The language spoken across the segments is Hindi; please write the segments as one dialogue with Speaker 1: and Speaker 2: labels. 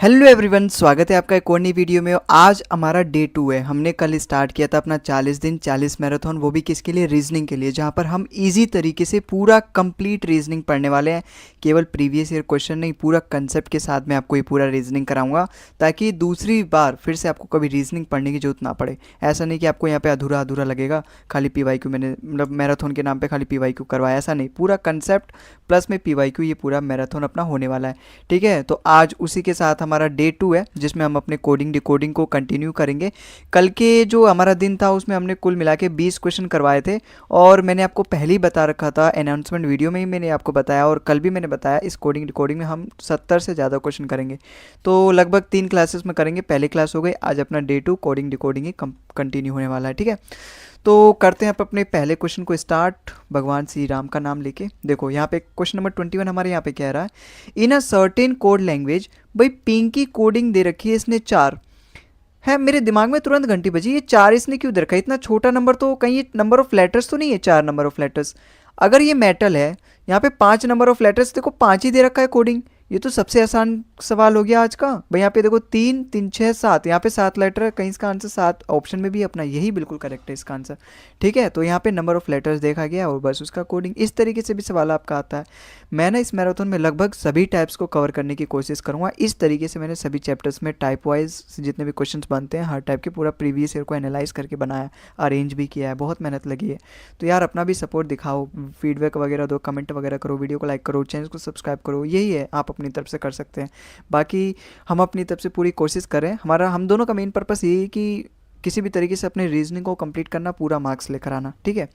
Speaker 1: हेलो एवरीवन, स्वागत है आपका एक और नई वीडियो में। आज हमारा डे 2 है। हमने कल स्टार्ट किया था अपना 40 दिन 40 मैराथन, वो भी किसके लिए? रीजनिंग के लिए, जहां पर हम इजी तरीके से पूरा कंप्लीट रीजनिंग पढ़ने वाले हैं। केवल प्रीवियस ईयर क्वेश्चन नहीं, पूरा कंसेप्ट के साथ मैं आपको ये पूरा रीजनिंग कराऊंगा, ताकि दूसरी बार फिर से आपको कभी रीजनिंग पढ़ने की जरूरत ना पड़े। ऐसा नहीं कि आपको यहाँ पे अधूरा अधूरा लगेगा, खाली PYQ मैंने मतलब मैराथन के नाम पर खाली PYQ करवाया, ऐसा नहीं। पूरा कंसेप्ट प्लस में PYQ, ये पूरा मैराथन अपना होने वाला है। ठीक है, तो आज उसी के साथ हमारा डे 2 है, जिसमें हम अपने कोडिंग डिकोडिंग को कंटिन्यू करेंगे। कल के जो हमारा दिन था उसमें हमने कुल मिला के 20 क्वेश्चन करवाए थे, और मैंने आपको पहले ही बता रखा था, अनाउंसमेंट वीडियो में ही मैंने आपको बताया, और कल भी मैंने बताया, इस कोडिंग डिकोडिंग में हम 70 से ज़्यादा क्वेश्चन करेंगे। तो लगभग 3 क्लासेस में करेंगे। पहली क्लास हो गई, आज अपना डे 2 कोडिंग डिकोडिंग ही कंटिन्यू होने वाला है। ठीक है, तो करते हैं आप अपने पहले क्वेश्चन को स्टार्ट, भगवान श्री राम का नाम लेके। देखो यहाँ पे क्वेश्चन नंबर 21 हमारे यहाँ पे कह रहा है, in a certain code language. भाई पिंक की कोडिंग दे रखी है इसने 4 है। मेरे दिमाग में तुरंत घंटी बजी, ये 4 इसने क्यों दे रखा है? इतना छोटा नंबर, तो कहीं ये नंबर ऑफ लेटर्स तो नहीं है? 4 नंबर ऑफ लेटर्स। अगर ये मेटल है, यहाँ पे 5 नंबर ऑफ लेटर्स, देखो 5 ही दे रखा है कोडिंग। ये तो सबसे आसान सवाल हो गया आज का। भाई यहाँ पे देखो 3 3 6 7, यहाँ पे 7 लेटर है, कहीं इसका आंसर 7 ऑप्शन में भी अपना यही बिल्कुल करेक्ट है इसका आंसर। ठीक है, तो यहाँ पे नंबर ऑफ लेटर्स देखा गया और बस उसका कोडिंग। इस तरीके से भी सवाल आपका आता है। मैं ना इस मैराथन में लगभग सभी टाइप्स को कवर करने की कोशिश करूँगा। इस तरीके से मैंने सभी चैप्टर्स में टाइप वाइज जितने भी क्वेश्चन बनते हैं, हर टाइप के पूरा प्रीवियस ईयर को एनालाइज करके बनाया, अरेंज भी किया है। बहुत मेहनत लगी है। तो यार अपना भी सपोर्ट दिखाओ, फीडबैक वगैरह दो, कमेंट वगैरह करो, वीडियो को लाइक करो, चैनल को सब्सक्राइब करो। यही है, आप अपनी तरफ से कर सकते हैं। बाकी हम अपनी तरफ से पूरी कोशिश करें। हम दोनों का मेन पर्पस यही है कि किसी भी तरीके से अपने रीजनिंग को कंप्लीट करना, पूरा मार्क्स लेकर आना। ठीक है,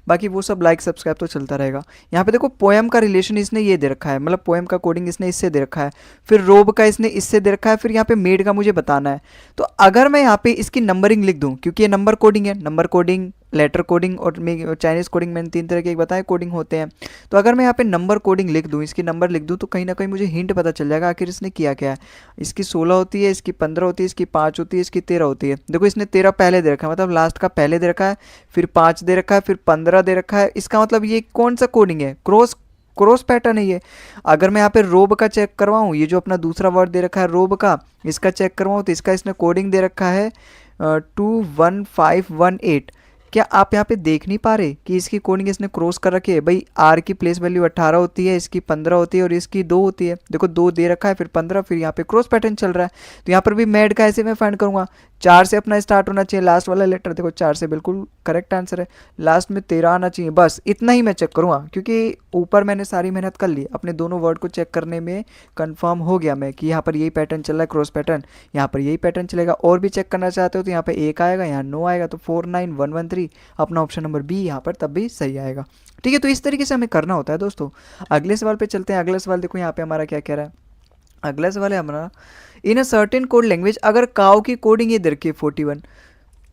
Speaker 1: बाकी वो सब लाइक सब्सक्राइब तो चलता रहेगा। यहाँ पे देखो पोएम का रिलेशन इसने ये दे रखा है, मतलब पोएम का कोडिंग इसने इससे दे रखा है, फिर रोब का इसने इससे दे रखा है, फिर यहाँ पे मेड का मुझे बताना है। तो अगर मैं यहाँ पे इसकी नंबरिंग लिख दूँ, क्योंकि ये नंबर कोडिंग है, नंबर कोडिंग, लेटर कोडिंग और चाइनीज़ कोडिंग, मैंने 3 तरह के बताए कोडिंग होते हैं। तो अगर मैं यहाँ पे नंबर कोडिंग लिख दूँ, इसकी नंबर लिख दूँ, तो कहीं ना कहीं मुझे हिंट पता चल जाएगा आखिर इसने किया क्या है। इसकी 16 होती है, इसकी 15 होती है, इसकी 5 होती है, इसकी 13 होती है। देखो इसने 13 पहले दे रखा है, मतलब लास्ट का पहले दे रखा है, फिर 5 दे रखा है, फिर 15 दे रखा है। इसका मतलब ये कौन सा कोडिंग है? क्रॉस क्रॉस पैटर्न है ये। अगर मैं यहाँ पे रोब का चेक करवाऊँ, ये जो अपना दूसरा वर्ड दे रखा है रोब का, इसका चेक करवाऊँ, तो इसका इसने कोडिंग दे रखा है 21518। क्या आप यहाँ पे देख नहीं पा रहे कि इसकी कोडिंग इसने क्रॉस कर रखी है? भाई आर की प्लेस वैल्यू 18 होती है, इसकी 15 होती है और इसकी 2 होती है। देखो 2 दे रखा है, फिर 15, फिर यहाँ पे क्रॉस पैटर्न चल रहा है। तो यहाँ पर भी मेड का ऐसे मैं फाइंड करूंगा, 4 से अपना स्टार्ट होना चाहिए लास्ट वाला लेटर। देखो 4 से बिल्कुल करेक्ट आंसर है, लास्ट में 13 आना चाहिए। बस इतना ही मैं चेक करूँगा, क्योंकि ऊपर मैंने सारी मेहनत कर ली, अपने दोनों वर्ड को चेक करने में कंफर्म हो गया मैं कि यहाँ पर यही पैटर्न चल रहा है, क्रॉस पैटर्न, यहाँ पर यही पैटर्न चलेगा। और भी चेक करना चाहते हो तो यहाँ पे 1 आएगा, यहाँ 9 आएगा, तो 49113 अपना ऑप्शन नंबर बी यहाँ पर तब भी सही आएगा। ठीक है, तो इस तरीके से हमें करना होता है दोस्तों। अगले सवाल पे चलते हैं। अगला सवाल देखो यहाँ पे हमारा क्या कह रहा है। अगला सवाल है हमारा, इन अ सर्टेन कोड लैंग्वेज, अगर काउ की कोडिंग ये दे रखी है 41,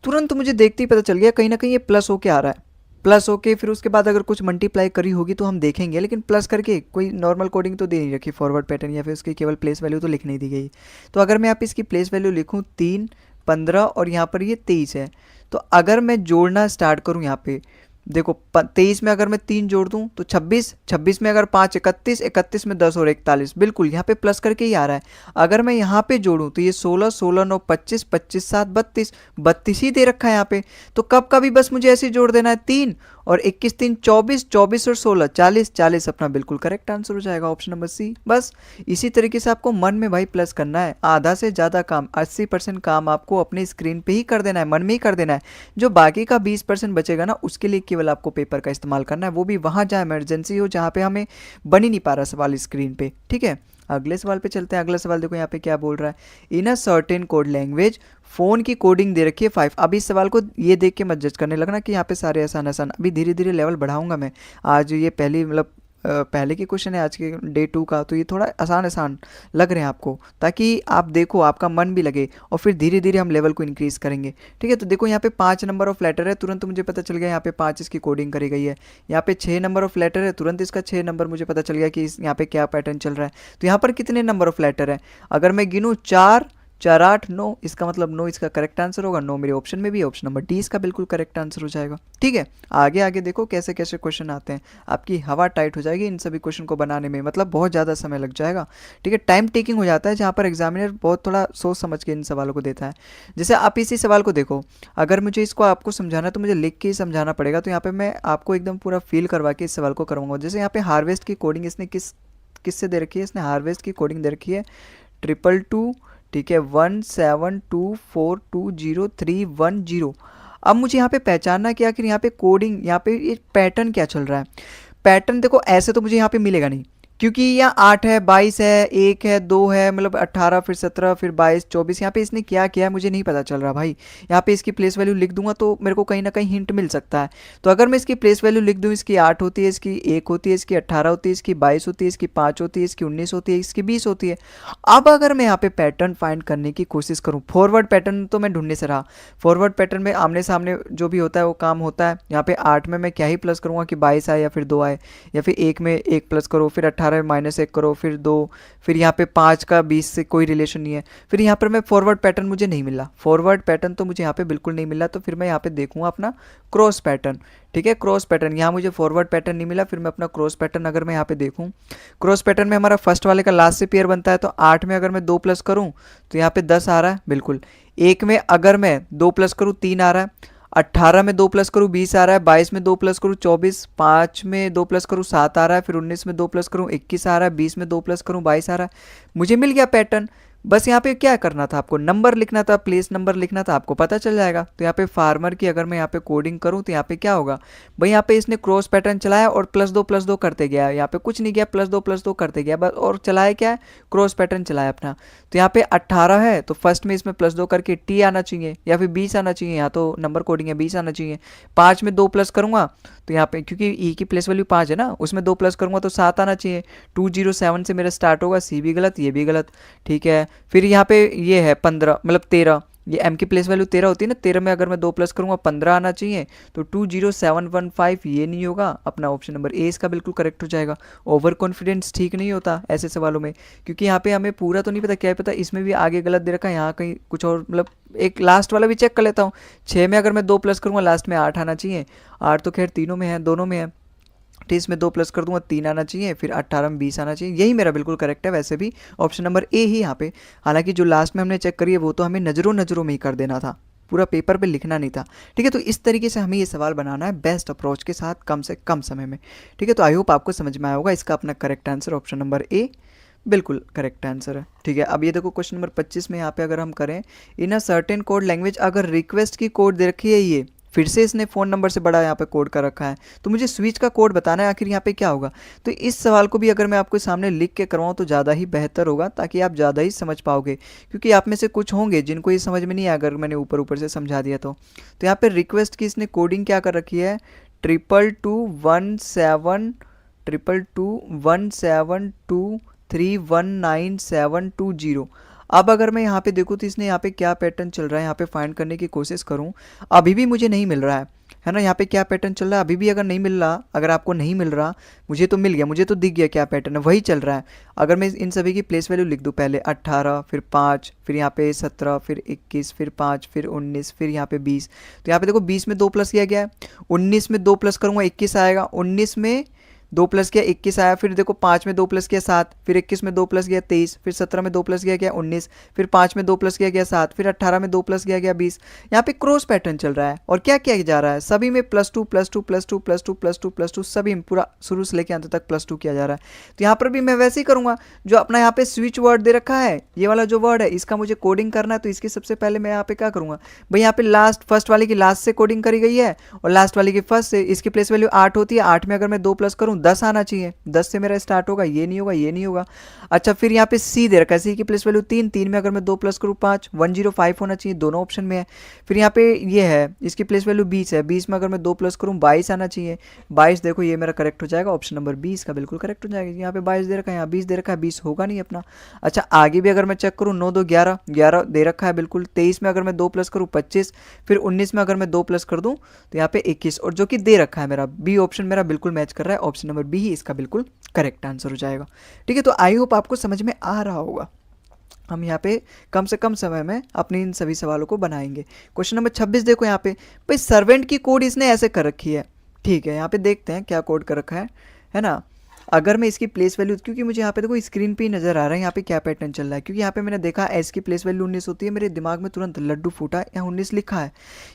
Speaker 1: तुरंत मुझे देखते ही पता चल गया कहीं ना कहीं ये प्लस होके आ रहा है। प्लस होके फिर उसके बाद अगर कुछ मल्टीप्लाई करी होगी तो हम देखेंगे, लेकिन प्लस करके कोई नॉर्मल कोडिंग तो दे नहीं रखी, फॉरवर्ड पैटर्न या फिर उसकी केवल प्लेस वैल्यू तो लिख नहीं दी गई। तो अगर मैं यहाँ पे इसकी प्लेस वैल्यू लिखूँ 3 15 और यहाँ पर ये 23 है, तो अगर मैं जोड़ना स्टार्ट करूँ यहाँ पे, देखो 23 में अगर मैं 3 जोड़ दूं तो 26, 26 में अगर 5 31, 31 में 10 और 41, बिल्कुल यहाँ पे प्लस करके ही आ रहा है। अगर मैं यहाँ पे जोड़ूं तो ये 16 16 9 25, 25 7 32, 32 ही दे रखा है यहाँ पे। तो कब का भी बस मुझे ऐसे जोड़ देना है 3 और 21 3 24, 24 और 16 40, 40 अपना बिल्कुल करेक्ट आंसर हो जाएगा, ऑप्शन नंबर सी। बस इसी तरीके से आपको मन में भाई प्लस करना है। आधा से ज़्यादा काम, 80% काम आपको अपने स्क्रीन पे ही कर देना है, मन में ही कर देना है। जो बाकी का 20% बचेगा ना, उसके लिए केवल आपको पेपर का इस्तेमाल करना है, वो भी वहाँ जहाँ इमरजेंसी हो, जहाँ पे हमें बन ही नहीं पा रहा सवाल स्क्रीन पे। ठीक है, अगले सवाल पे चलते हैं। अगला सवाल देखो यहाँ पे क्या बोल रहा है, in a certain code language phone की कोडिंग दे रखी है 5। अभी इस सवाल को ये देख के मत जज करने लगना कि यहाँ पे सारे आसान आसान, अभी धीरे धीरे लेवल बढ़ाऊंगा मैं। आज ये पहली मतलब पहले की क्वेश्चन है आज के डे 2 का, तो ये थोड़ा आसान आसान लग रहे हैं आपको, ताकि आप देखो, आपका मन भी लगे, और फिर धीरे धीरे हम लेवल को इंक्रीज़ करेंगे। ठीक है, तो देखो यहाँ पे 5 नंबर ऑफ लेटर है, तुरंत मुझे पता चल गया यहाँ पे 5 इसकी कोडिंग करी गई है। यहाँ पे 6 नंबर ऑफ लेटर है, तुरंत इसका 6 नंबर मुझे पता चल गया कि यहाँ पे क्या पैटर्न चल रहा है। तो यहाँ पर कितने नंबर ऑफ लेटर है? अगर मैं गिनूँ 4 4 8 9, इसका मतलब 9 इसका करेक्ट आंसर होगा। 9 मेरे ऑप्शन में भी, ऑप्शन नंबर डी इसका बिल्कुल करेक्ट आंसर हो जाएगा। ठीक है, आगे आगे देखो कैसे कैसे क्वेश्चन आते हैं, आपकी हवा टाइट हो जाएगी इन सभी क्वेश्चन को बनाने में, मतलब बहुत ज़्यादा समय लग जाएगा। ठीक है, टाइम टेकिंग हो जाता है जहाँ पर एग्जामिनर बहुत थोड़ा सोच समझ के इन सवालों को देता है। जैसे आप इसी सवाल को देखो, अगर मुझे इसको आपको समझाना है तो मुझे लिख के ही समझाना पड़ेगा, तो यहाँ पे मैं आपको एकदम पूरा फील करवा के इस सवाल को करवाऊंगा। जैसे यहाँ पे हार्वेस्ट की कोडिंग इसने किससे दे रखी है, इसने हार्वेस्ट की कोडिंग दे रखी है 222, ठीक है, 172420310। अब मुझे यहाँ पे पहचानना कि आखिर यहाँ पे कोडिंग, यहाँ पे ये पैटर्न क्या चल रहा है। पैटर्न देखो ऐसे तो मुझे यहाँ पे मिलेगा नहीं, क्योंकि यहाँ 8 है, 22 है, 1 है, 2 है, मतलब 18, फिर 17, फिर 22, 24, यहाँ पे इसने क्या किया है मुझे नहीं पता चल रहा भाई। यहाँ पे इसकी प्लेस वैल्यू लिख दूंगा तो मेरे को कहीं ना कहीं हिंट मिल सकता है। तो अगर मैं इसकी प्लेस वैल्यू लिख दूँ, इसकी 8 होती है, इसकी 1 होती है, इसकी 18 होती है, इसकी 22 होती है, इसकी 5 होती है, इसकी 19 होती है, इसकी 20 होती है। अब अगर मैं यहाँ पे पैटर्न फाइंड करने की कोशिश करूँ, फॉरवर्ड पैटर्न तो मैं ढूंढने से रहा, फॉरवर्ड पैटर्न में आमने सामने जो भी होता है वो काम होता है। यहाँ पे 8 में मैं क्या ही प्लस करूँगा कि 22 आए या फिर 2 आए, या फिर 1 में 1 प्लस करो, फिर 18 में -1 करो, फिर 2, फिर यहाँ पे 5 का 20 से कोई रिलेशन नहीं है। फिर यहाँ पर मैं फॉरवर्ड पैटर्न मुझे नहीं मिला, फॉरवर्ड पैटर्न तो मुझे यहाँ पे बिल्कुल नहीं मिला। तो फिर मैं यहाँ पे देखूंगा अपना क्रॉस पैटर्न। ठीक है, क्रॉस पैटर्न, यहाँ मुझे फॉरवर्ड पैटर्न नहीं मिला, फिर मैं अपना क्रॉस पैटर्न अगर मैं यहाँ पे देखूँ, क्रॉस पैटर्न में हमारा फर्स्ट वाले का लास्ट से पेयर बनता है। तो 8 में अगर मैं 2 प्लस करूँ तो यहाँ पे 10 आ रहा है बिल्कुल। 1 में अगर मैं 2 प्लस करूँ 3 आ रहा है। 18 में 2 प्लस करूँ 20 आ रहा है। 22 में 2 प्लस करूँ 24, 5 में 2 प्लस करूँ 7 आ रहा है। फिर 19 में 2 प्लस करूँ 21 आ रहा है। 20 में 2 प्लस करूँ 22 आ रहा है। मुझे मिल गया पैटर्न। बस यहाँ पे क्या करना था आपको, नंबर लिखना था, प्लेस नंबर लिखना था, आपको पता चल जाएगा। तो यहाँ पे फार्मर की अगर मैं यहाँ पे कोडिंग करूँ तो यहाँ पे क्या होगा भाई, यहाँ पे इसने क्रॉस पैटर्न चलाया और +2 करते गया, यहाँ पे कुछ नहीं किया, +2 करते गया बस। और चलाया क्या है, क्रॉस पैटर्न चलाया अपना। तो यहाँ पे 18 है तो फर्स्ट में इसमें +2 करके टी आना चाहिए, या फिर 20 आना चाहिए, यहाँ तो नंबर कोडिंग है 20 आना चाहिए। 5 में 2 प्लस करूँगा तो यहाँ पे क्योंकि ई की प्लेस वैल्यू 5 है ना, उसमें 2 प्लस करूँगा तो 7 आना चाहिए। 207 से मेरा स्टार्ट होगा, सी भी गलत, ये भी गलत। ठीक है, फिर यहाँ पे ये है 15, मतलब 13, ये एम की प्लेस वैल्यू 13 होती है ना, 13 में अगर मैं 2 प्लस करूँगा 15 आना चाहिए। तो 20715 ये नहीं होगा, अपना ऑप्शन नंबर ए इसका बिल्कुल करेक्ट हो जाएगा। ओवर कॉन्फिडेंस ठीक नहीं होता ऐसे सवालों में, क्योंकि यहाँ पे हमें पूरा तो नहीं पता, क्या पता इसमें भी आगे गलत दे रखा है, यहाँ कहीं कुछ और। मतलब एक लास्ट वाला भी चेक कर लेता हूँ। 6 में अगर मैं 2 प्लस करूँगा लास्ट में 8 आना चाहिए। 8 तो खैर तीनों में है, दोनों में है। 30 में 2 प्लस कर दूंगा 3 आना चाहिए। फिर 18 में 20 आना चाहिए, यही मेरा बिल्कुल करेक्ट है। वैसे भी ऑप्शन नंबर ए ही यहाँ पे, हालांकि जो लास्ट में हमने चेक करी है वो तो हमें नज़रों में ही कर देना था, पूरा पेपर पे लिखना नहीं था। ठीक है, तो इस तरीके से हमें ये सवाल बनाना है बेस्ट अप्रोच के साथ, कम से कम समय में। ठीक है, तो आई होप आपको समझ में आया होगा। इसका अपना correct answer option number A बिल्कुल करेक्ट आंसर है। ठीक है, अब ये देखो क्वेश्चन नंबर 25 में यहाँ पे अगर हम करें, इन अ सर्टेन कोड लैंग्वेज, अगर रिक्वेस्ट की कोड दे रखी है, ये फिर से इसने फ़ोन नंबर से बड़ा यहाँ पे कोड कर रखा है, तो मुझे स्विच का कोड बताना है आखिर यहाँ पे क्या होगा। तो इस सवाल को भी अगर मैं आपको सामने लिख के करवाऊँ तो ज़्यादा ही बेहतर होगा, ताकि आप ज़्यादा ही समझ पाओगे, क्योंकि आप में से कुछ होंगे जिनको ये समझ में नहीं आया अगर मैंने ऊपर ऊपर से समझा दिया तो। यहाँ पे रिक्वेस्ट की इसने कोडिंग क्या कर रखी है, 22217231972 अब अगर मैं यहाँ पे देखूँ तो इसने यहाँ पे क्या पैटर्न चल रहा है, यहाँ पे फाइंड करने की कोशिश करूँ, अभी भी मुझे नहीं मिल रहा है ना। यहाँ पे क्या पैटर्न चल रहा है, अभी भी अगर नहीं मिल रहा, अगर आपको नहीं मिल रहा, मुझे तो मिल गया, मुझे तो दिख गया क्या पैटर्न है, वही चल रहा है। अगर मैं इन सभी की प्लेस वैल्यू लिख दूँ, पहले 18, फिर 5, फिर यहाँ पे 17, फिर 21, फिर 5, फिर 19, फिर यहाँ पे 20। तो यहाँ पे देखो 20 में 2 प्लस किया गया है। 19 में 2 प्लस करूँगा 21 आएगा। 19 में 2 प्लस किया 21 आया। फिर देखो 5 में 2 प्लस किया 7, फिर 21 में 2 प्लस किया 23, फिर 17 में 2 प्लस किया गया 19, फिर 5 में 2 प्लस किया गया 7, फिर 18 में 2 प्लस किया गया 20। यहाँ पे क्रॉस पैटर्न चल रहा है और क्या किया जा रहा है, सभी में +2 +2 +2 +2 +2 +2, सभी में पूरा शुरू से लेकर अंत तक +2 किया जा रहा है। तो यहाँ पर भी मैं वैसे ही करूँगा, जो अपना यहाँ पे स्विच वर्ड दे रखा है, ये वाला जो वर्ड है इसका मुझे कोडिंग करना है। तो इसके सबसे पहले मैं यहाँ पे क्या करूँगा भाई, यहाँ पे लास्ट फर्स्ट वाले की लास्ट से कोडिंग करी गई है और लास्ट वाले की फर्स्ट से। इसकी प्लेस वैल्यू 8 होती है। 8 में अगर मैं 2 प्लस करूँ 10 आना चाहिए, 10 से मेरा स्टार्ट होगा, ये नहीं होगा, ये नहीं होगा। अच्छा, फिर यहाँ पे सी दे रखा है, सी की प्लेस वैल्यू 3, 3 में अगर मैं 2 प्लस करूँ 5, 105 होना चाहिए, दोनों ऑप्शन में है। फिर यहाँ पे ये है, इसकी प्लेस वैल्यू 20 है, 20 में अगर मैं 2 प्लस करूँ 22 आना चाहिए, 22 देखो ये मेरा करेक्ट हो जाएगा, ऑप्शन नंबर 20 का बिल्कुल करेक्ट हो जाएगा। यहाँ पे 22 दे रखा है, यहाँ 20 दे रखा है, 20 होगा नहीं अपना। अच्छा, आगे भी अगर मैं चेक करूँ 9 2 11, 11 दे रखा है बिल्कुल। 23 में अगर मैं 2 प्लस करूँ 25, फिर 19 में अगर मैं 2 प्लस कर दूँ तो यहाँ पे 21, और जो कि दे रखा है मेरा बी ऑप्शन मेरा बिल्कुल मैच कर रहा है, ऑप्शन नंबर बी ही इसका बिल्कुल करेक्ट आंसर हो जाएगा। ठीक है, तो आई होप आपको समझ में आ रहा होगा। हम यहाँ पे कम से कम समय में अपने इन सभी सवालों को बनाएंगे। क्वेश्चन नंबर 26 देखो यहाँ पे, भाई सर्वेंट की कोड इसने ऐसे कर रखी है, ठीक है। यहाँ पे देखते हैं क्या कोड कर रखा है ना। अगर मैं इसकी प्लेस वैल्यू, क्योंकि मुझे यहाँ पे देखो स्क्रीन पे ही नज़र आ रहा है यहाँ पे क्या पैटर्न चल रहा है, क्योंकि यहाँ पे मैंने देखा एस की प्लेस वैल्यू 19 होती है, मेरे दिमाग में तुरंत लड्डू फूटा, यहाँ 19 लिखा है,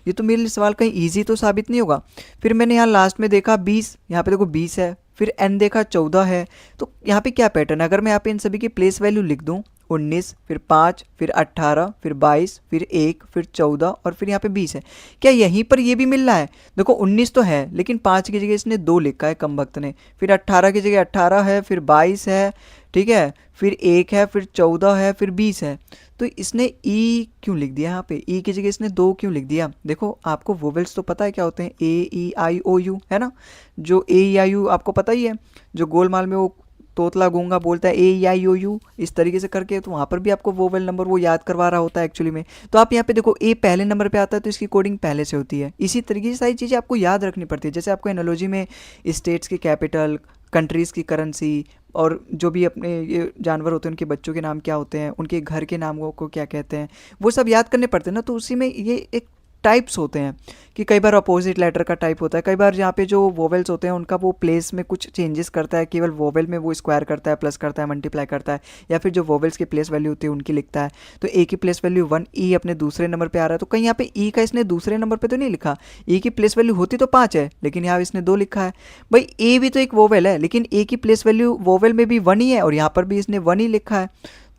Speaker 1: ये तो मेरे लिए सवाल कहीं ईजी तो साबित नहीं होगा। फिर मैंने यहाँ लास्ट में देखा 20, यहाँ पे देखो 20 है, फिर एन देखा 14 है, तो यहाँ पे क्या पैटर्न है। अगर मैं यहाँ पे इन सभी की प्लेस वैल्यू लिख दूँ 19, फिर 5, फिर 18, फिर 22, फिर 1, फिर 14 और फिर यहाँ पे 20 है, क्या यहीं पर ये भी मिल रहा है। देखो 19 तो है, लेकिन 5 की जगह इसने 2 लिखा है कम वक्त ने, फिर 18 की जगह 18 है, फिर 22 है, ठीक है, फिर 1 है, फिर 14 है, फिर 20 है। तो इसने ई क्यों लिख दिया यहाँ पे, ई की जगह इसने 2 क्यों लिख दिया। देखो आपको वोवेल्स तो पता है क्या होते हैं, ए ई आई ओ यू, है ना। जो ए ई आई यू आपको पता ही है, जो गोलमाल में वो तोतला गूंगा बोलता है ए ई आई ओ यू इस तरीके से करके, तो वहाँ पर भी आपको वोवेल नंबर वो याद करवा रहा होता है एक्चुअली में। तो आप यहाँ पे देखो ए पहले नंबर पे आता है तो इसकी कोडिंग पहले से होती है। इसी तरीके से सारी चीज़ें आपको याद रखनी पड़ती है। जैसे आपको एनालॉजी में स्टेट्स की कैपिटल, कंट्रीज़ की करेंसी, और जो भी अपने ये जानवर होते हैं उनके बच्चों के नाम क्या होते हैं, उनके घर के नामों को क्या कहते हैं, वो सब याद करने पड़ते हैं ना। तो उसी में ये एक टाइप्स होते हैं कि कई बार अपोजिट लेटर का टाइप होता है, कई बार यहाँ पे जो वोवेल्स होते हैं उनका वो प्लेस में कुछ चेंजेस करता है, केवल वोवेल में वो स्क्वायर करता है, प्लस करता है, मल्टीप्लाई करता है, या फिर जो वोवेल्स की प्लेस वैल्यू होती है उनकी लिखता है। तो ए की प्लेस वैल्यू 1, ई अपने दूसरे नंबर पर आ रहा है, तो कहीं यहाँ पे ई का इसने दूसरे नंबर पर तो नहीं लिखा, ई की प्लेस वैल्यू होती तो 5 है, लेकिन यहाँ इसने 2 लिखा है। भाई ए भी तो एक वोवेल है, लेकिन ए की प्लेस वैल्यू वोवेल में भी 1 ही है और यहाँ पर भी इसने 1 ही लिखा है,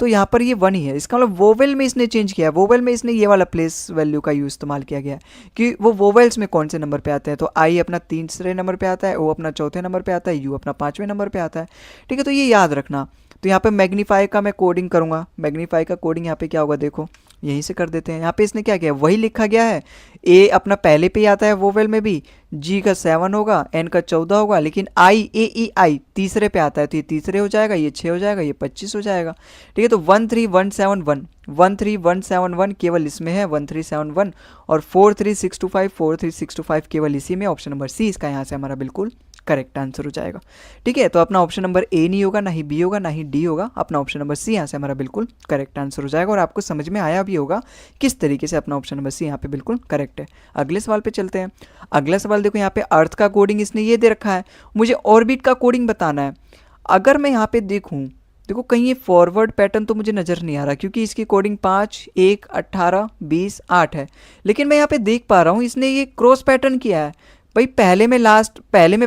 Speaker 1: तो यहाँ पर ये 1 ही है। इसका मतलब वोवेल में इसने चेंज किया है, वोवेल में इसने ये वाला प्लेस वैल्यू का यूज इस्तेमाल किया गया है कि वो वोवेल्स में कौन से नंबर पे आते हैं। तो आई अपना 3 नंबर पे आता है, ओ अपना 4थे नंबर पे आता है, यू अपना 5वें नंबर पे आता है, ठीक है। तो ये याद रखना। तो यहाँ पे मैग्नीफाई का मैं कोडिंग करूँगा, मैग्नीफाई का कोडिंग यहाँ पे क्या होगा देखो, यहीं से कर देते हैं। यहाँ पे इसने क्या किया, वही लिखा गया है, ए अपना पहले पे ही आता है वोवेल में भी, जी का 7 होगा, एन का 14 होगा, लेकिन आई ए ई आई तीसरे पे आता है, तो ये तीसरे हो जाएगा, ये 6 हो जाएगा, ये 25 हो जाएगा, ठीक है। तो 13171 13171 केवल इसमें है 1371, और 43625 केवल इसी में, ऑप्शन नंबर सी इसका यहाँ से हमारा बिल्कुल करेक्ट आंसर हो जाएगा, ठीक है। तो अपना ऑप्शन नंबर ए नहीं होगा, ना ही बी होगा, ना ही डी होगा, अपना ऑप्शन नंबर सी यहाँ से हमारा बिल्कुल करेक्ट आंसर हो जाएगा। और आपको समझ में आया भी होगा किस तरीके से अपना ऑप्शन नंबर सी यहाँ पे बिल्कुल करेक्ट है। अगले सवाल पे चलते हैं। अगला सवाल देखो, यहाँ पे अर्थ का कोडिंग इसने ये दे रखा है, मुझे ऑर्बिट का कोडिंग बताना है। अगर मैं यहाँ पे देखूँ, देखो कहीं ये फॉरवर्ड पैटर्न तो मुझे नज़र नहीं आ रहा, क्योंकि इसकी कोडिंग 5, 1, 18, 20, 8 है, लेकिन मैं यहाँ पे देख पा रहा हूँ इसने ये क्रॉस पैटर्न किया है। भाई पहले में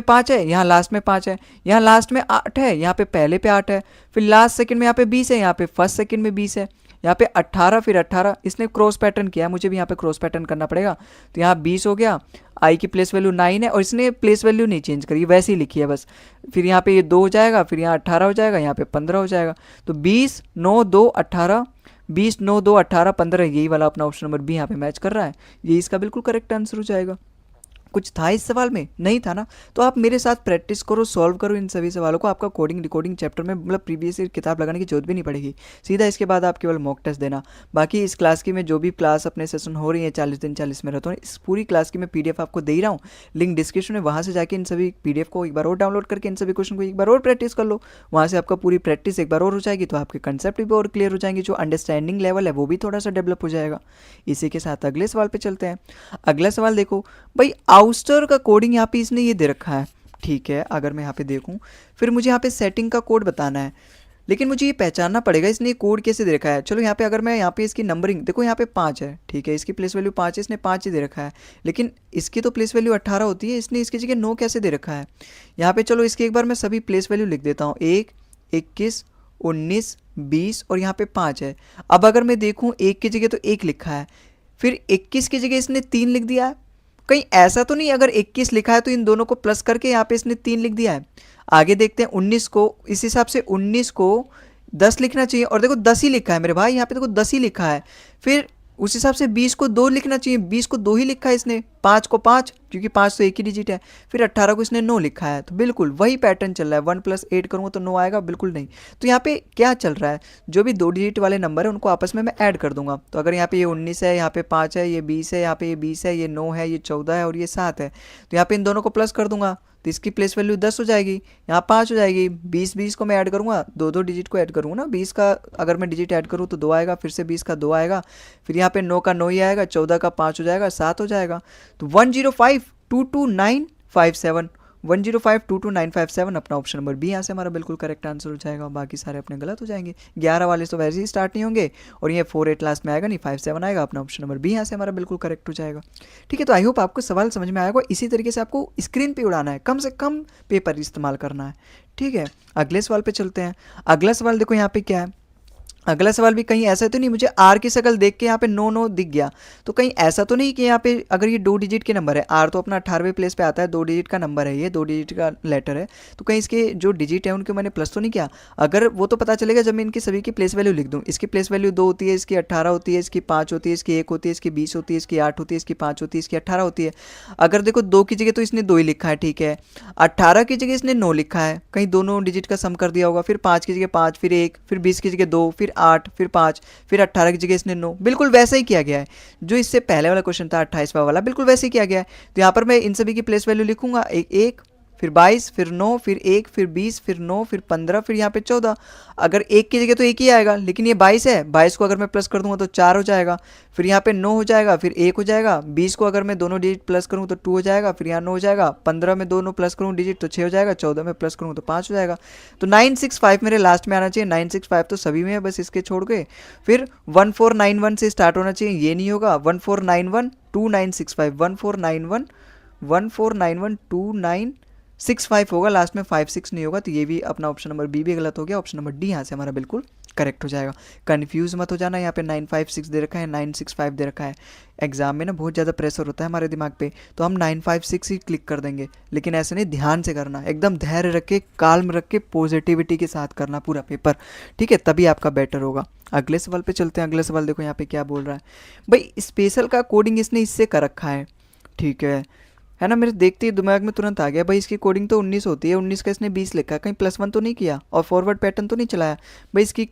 Speaker 1: 5 है, यहाँ लास्ट में 5 है, यहाँ लास्ट में 8 है, यहाँ पे पहले पे 8 है, फिर लास्ट सेकंड में यहाँ पे 20 है, यहाँ पे फर्स्ट सेकंड में 20 है, यहाँ पे 18, फिर 18, इसने क्रॉस पैटर्न किया है, मुझे भी यहाँ पे क्रॉस पैटर्न करना पड़ेगा। तो यहाँ 20 हो गया, आई की प्लेस वैल्यू 9 है, और इसने प्लेस वैल्यू नहीं चेंज करी, वैसे ही लिखी है बस। फिर यहाँ पे ये 2 हो जाएगा, फिर यहाँ 18 हो जाएगा, यहाँ पे 15 हो जाएगा। तो 20, 9, 2, 18, 20, 9, 2, 18, 15, यही वाला अपना ऑप्शन नंबर बी यहाँ पे मैच कर रहा है, ये इसका बिल्कुल करेक्ट आंसर हो जाएगा। कुछ था इस सवाल में, नहीं था ना। तो आप मेरे साथ प्रैक्टिस करो, सॉल्व करो इन सभी सवालों को, आपका कोडिंग रिकॉर्डिंग चैप्टर में मतलब प्रीवियस ईयर किताब लगाने की जरूरत भी नहीं पड़ेगी, सीधा इसके बाद आप केवल मॉक टेस्ट देना। बाकी इस क्लास की मैं जो भी क्लास अपने सेशन हो रही है 40 दिन 40 मैराथन, इस पूरी क्लास की मैं PDF आपको दे ही रहा हूँ, लिंक डिस्क्रिप्शन में, वहाँ से जाके इन सभी PDF को एक बार और डाउनलोड करके इन सभी क्वेश्चन को एक बार और प्रैक्टिस कर लो, वहाँ से आपका पूरी प्रैक्टिस एक बार और हो जाएगी, तो आपके कंसेप्ट भी और क्लियर हो जाएंगे, जो अंडरस्टैंडिंग लेवल है वो भी थोड़ा सा डेवलप हो जाएगा। इसी के साथ अगले सवाल पे चलते हैं। अगला सवाल देखो भाई, आउस्टर का कोडिंग यहाँ पे इसने ये दे रखा है, ठीक है। अगर मैं यहाँ पे देखूँ, फिर मुझे यहाँ पे सेटिंग का कोड बताना है, लेकिन मुझे ये पहचानना पड़ेगा इसने ये कोड कैसे दे रखा है। चलो यहाँ पे अगर मैं यहाँ पे इसकी नंबरिंग देखो, यहाँ पे 5 है, ठीक है, इसकी प्लेस वैल्यू 5 है, इसने 5 ही दे रखा है, लेकिन इसकी तो प्लेस वैल्यू 18 होती है, इसने इसकी जगह 9 कैसे दे रखा है। यहाँ पे चलो इसकी एक बार मैं सभी प्लेस वैल्यू लिख देता हूँ, 1, 21, 19, 20 और यहाँ पे 5 है। अब अगर मैं देखूँ 1 की जगह तो 1 लिखा है, फिर 21 की जगह इसने 3 लिख दिया है, कहीं ऐसा तो नहीं अगर 21 लिखा है तो इन दोनों को प्लस करके यहाँ पे इसने 3 लिख दिया है। आगे देखते हैं 19 को, इस हिसाब से 19 को 10 लिखना चाहिए, और देखो 10 ही लिखा है मेरे भाई, यहाँ पे देखो 10 ही लिखा है। फिर उस हिसाब से 20 को 2 लिखना चाहिए, 20 को 2 ही लिखा है इसने, 5 को 5, क्योंकि 5 तो एक ही डिजिट है, फिर 18 को इसने 9 लिखा है। तो बिल्कुल वही पैटर्न चल रहा है, 1 + 8 करूँगा तो 9 आएगा, बिल्कुल नहीं। तो यहाँ पे क्या चल रहा है, जो भी 2 डिजिट वाले नंबर है उनको आपस में मैं ऐड कर दूंगा। तो अगर यहाँ पे ये 19 है, यहाँ पे 5 है, ये 20 है, यहाँ पे ये 20 है, ये 9 है, ये 14 है और ये 7 है, तो यहाँ पे इन दोनों को प्लस कर दूंगा तो इसकी प्लेस वैल्यू 10 हो जाएगी, यहाँ 5 हो जाएगी। 20 को मैं ऐड करूँगा, दो दो डिजिट को ऐड करूँगा ना, 20 का अगर मैं डिजिट ऐड करूँ तो 2 आएगा, फिर से 20 का 2 आएगा, फिर यहाँ पे 9 का 9 ही आएगा, 14 का 5 हो जाएगा, 7 हो जाएगा। तो 105222957, 105222957 अपना ऑप्शन नंबर बी यहाँ से हमारा बिल्कुल करेक्ट आंसर हो जाएगा। बाकी सारे अपने गलत हो जाएंगे। 11 वाले तो वैसे ही स्टार्ट नहीं होंगे, और ये 48 लास्ट में आएगा नहीं, 57 आएगा, अपना ऑप्शन नंबर बी यहाँ से हमारा बिल्कुल करेक्ट हो जाएगा। ठीक है, तो आई होप आपको सवाल समझ में आएगा। इसी तरीके से आपको स्क्रीन पे उड़ाना है, कम से कम पेपर इस्तेमाल करना है। ठीक है, अगले सवाल पे चलते हैं। अगला सवाल देखो यहाँ पे क्या है। अगला सवाल भी कहीं ऐसा तो नहीं मुझे आर की शक्ल देख के यहाँ पे 9 दिख गया, तो कहीं ऐसा तो नहीं कि यहाँ पे अगर ये 2 डिजिट के नंबर है, आर तो अपना 18वें प्लेस पे आता है, 2 डिजिट का नंबर है, ये 2 डिजिट का लेटर है, तो कहीं इसके जो डिजिट है उनके मैंने प्लस तो नहीं किया। अगर वो तो पता चलेगा जब मैं इनकी सभी की प्लेस वैल्यू लिख दूँ। इसकी प्लेस वैल्यू 2 होती है, इसकी 18 होती है, इसकी 5 होती है, इसकी 1 होती है, इसकी 20 होती है, इसकी 8 होती है, इसकी 5 होती है, इसकी 18 होती है। अगर देखो 2 की जगह तो इसने 2 ही लिखा है, ठीक है, 18 की जगह इसने 9 लिखा है, कहीं दोनों डिजिट का सम कर दिया होगा, फिर 5 की जगह 5, फिर 1, फिर 20 की जगह 2, फिर 8, फिर 5, फिर 18 की जगह इसने 9, बिल्कुल वैसा ही किया गया है जो इससे पहले वाला क्वेश्चन था 28वां वाला, बिल्कुल वैसे ही किया गया है। तो यहाँ पर मैं इन सभी की प्लेस वैल्यू लिखूंगा, एक, फिर 22, फिर 9, फिर 1, फिर 20, फिर 9, फिर 15, फिर यहाँ पे 14। अगर 1 की जगह तो 1 ही आएगा, लेकिन ये 22 है, 22 को अगर मैं प्लस कर दूंगा तो 4 हो जाएगा, फिर यहाँ पे 9 हो जाएगा, फिर 1 हो जाएगा, 20 को अगर मैं दोनों डिजिट प्लस करूँ तो 2 हो जाएगा, फिर यहाँ 9 हो जाएगा, 15 में दोनों प्लस करूँ डिजिट तो 6 हो जाएगा, 14 में प्लस करूँ तो 5 हो जाएगा। तो 965 मेरे लास्ट में आना चाहिए, 965 तो सभी में है, बस इसके छोड़ के। फिर 1491 से स्टार्ट होना चाहिए, ये नहीं होगा, 14912965, 14912965 होगा, लास्ट में 56 नहीं होगा, तो ये भी अपना ऑप्शन नंबर बी भी गलत हो गया। ऑप्शन नंबर डी यहाँ से हमारा बिल्कुल करेक्ट हो जाएगा। कंफ्यूज मत हो जाना, यहाँ पे 956 दे रखा है, 965 दे रखा है। एग्जाम में ना बहुत ज़्यादा प्रेशर होता है हमारे दिमाग पे, तो हम 956 ही क्लिक कर देंगे, लेकिन ऐसे नहीं, ध्यान से करना, एकदम धैर्य रख के, काल्म रख के, पॉजिटिविटी के साथ करना पूरा पेपर, ठीक है, तभी आपका बेटर होगा। अगले सवाल पे चलते हैं। अगले सवाल देखो यहाँ पे क्या बोल रहा है भाई, स्पेशल का कोडिंग इसने इससे कर रखा है, ठीक है ना, मेरे देखते ही दिमाग में तुरंत आ गया भाई इसकी कोडिंग तो 19 होती है, 19 का इसने 20 लिखा है, कहीं +1 तो नहीं किया और फॉरवर्ड पैटर्न तो नहीं चलाया भाई। इसकी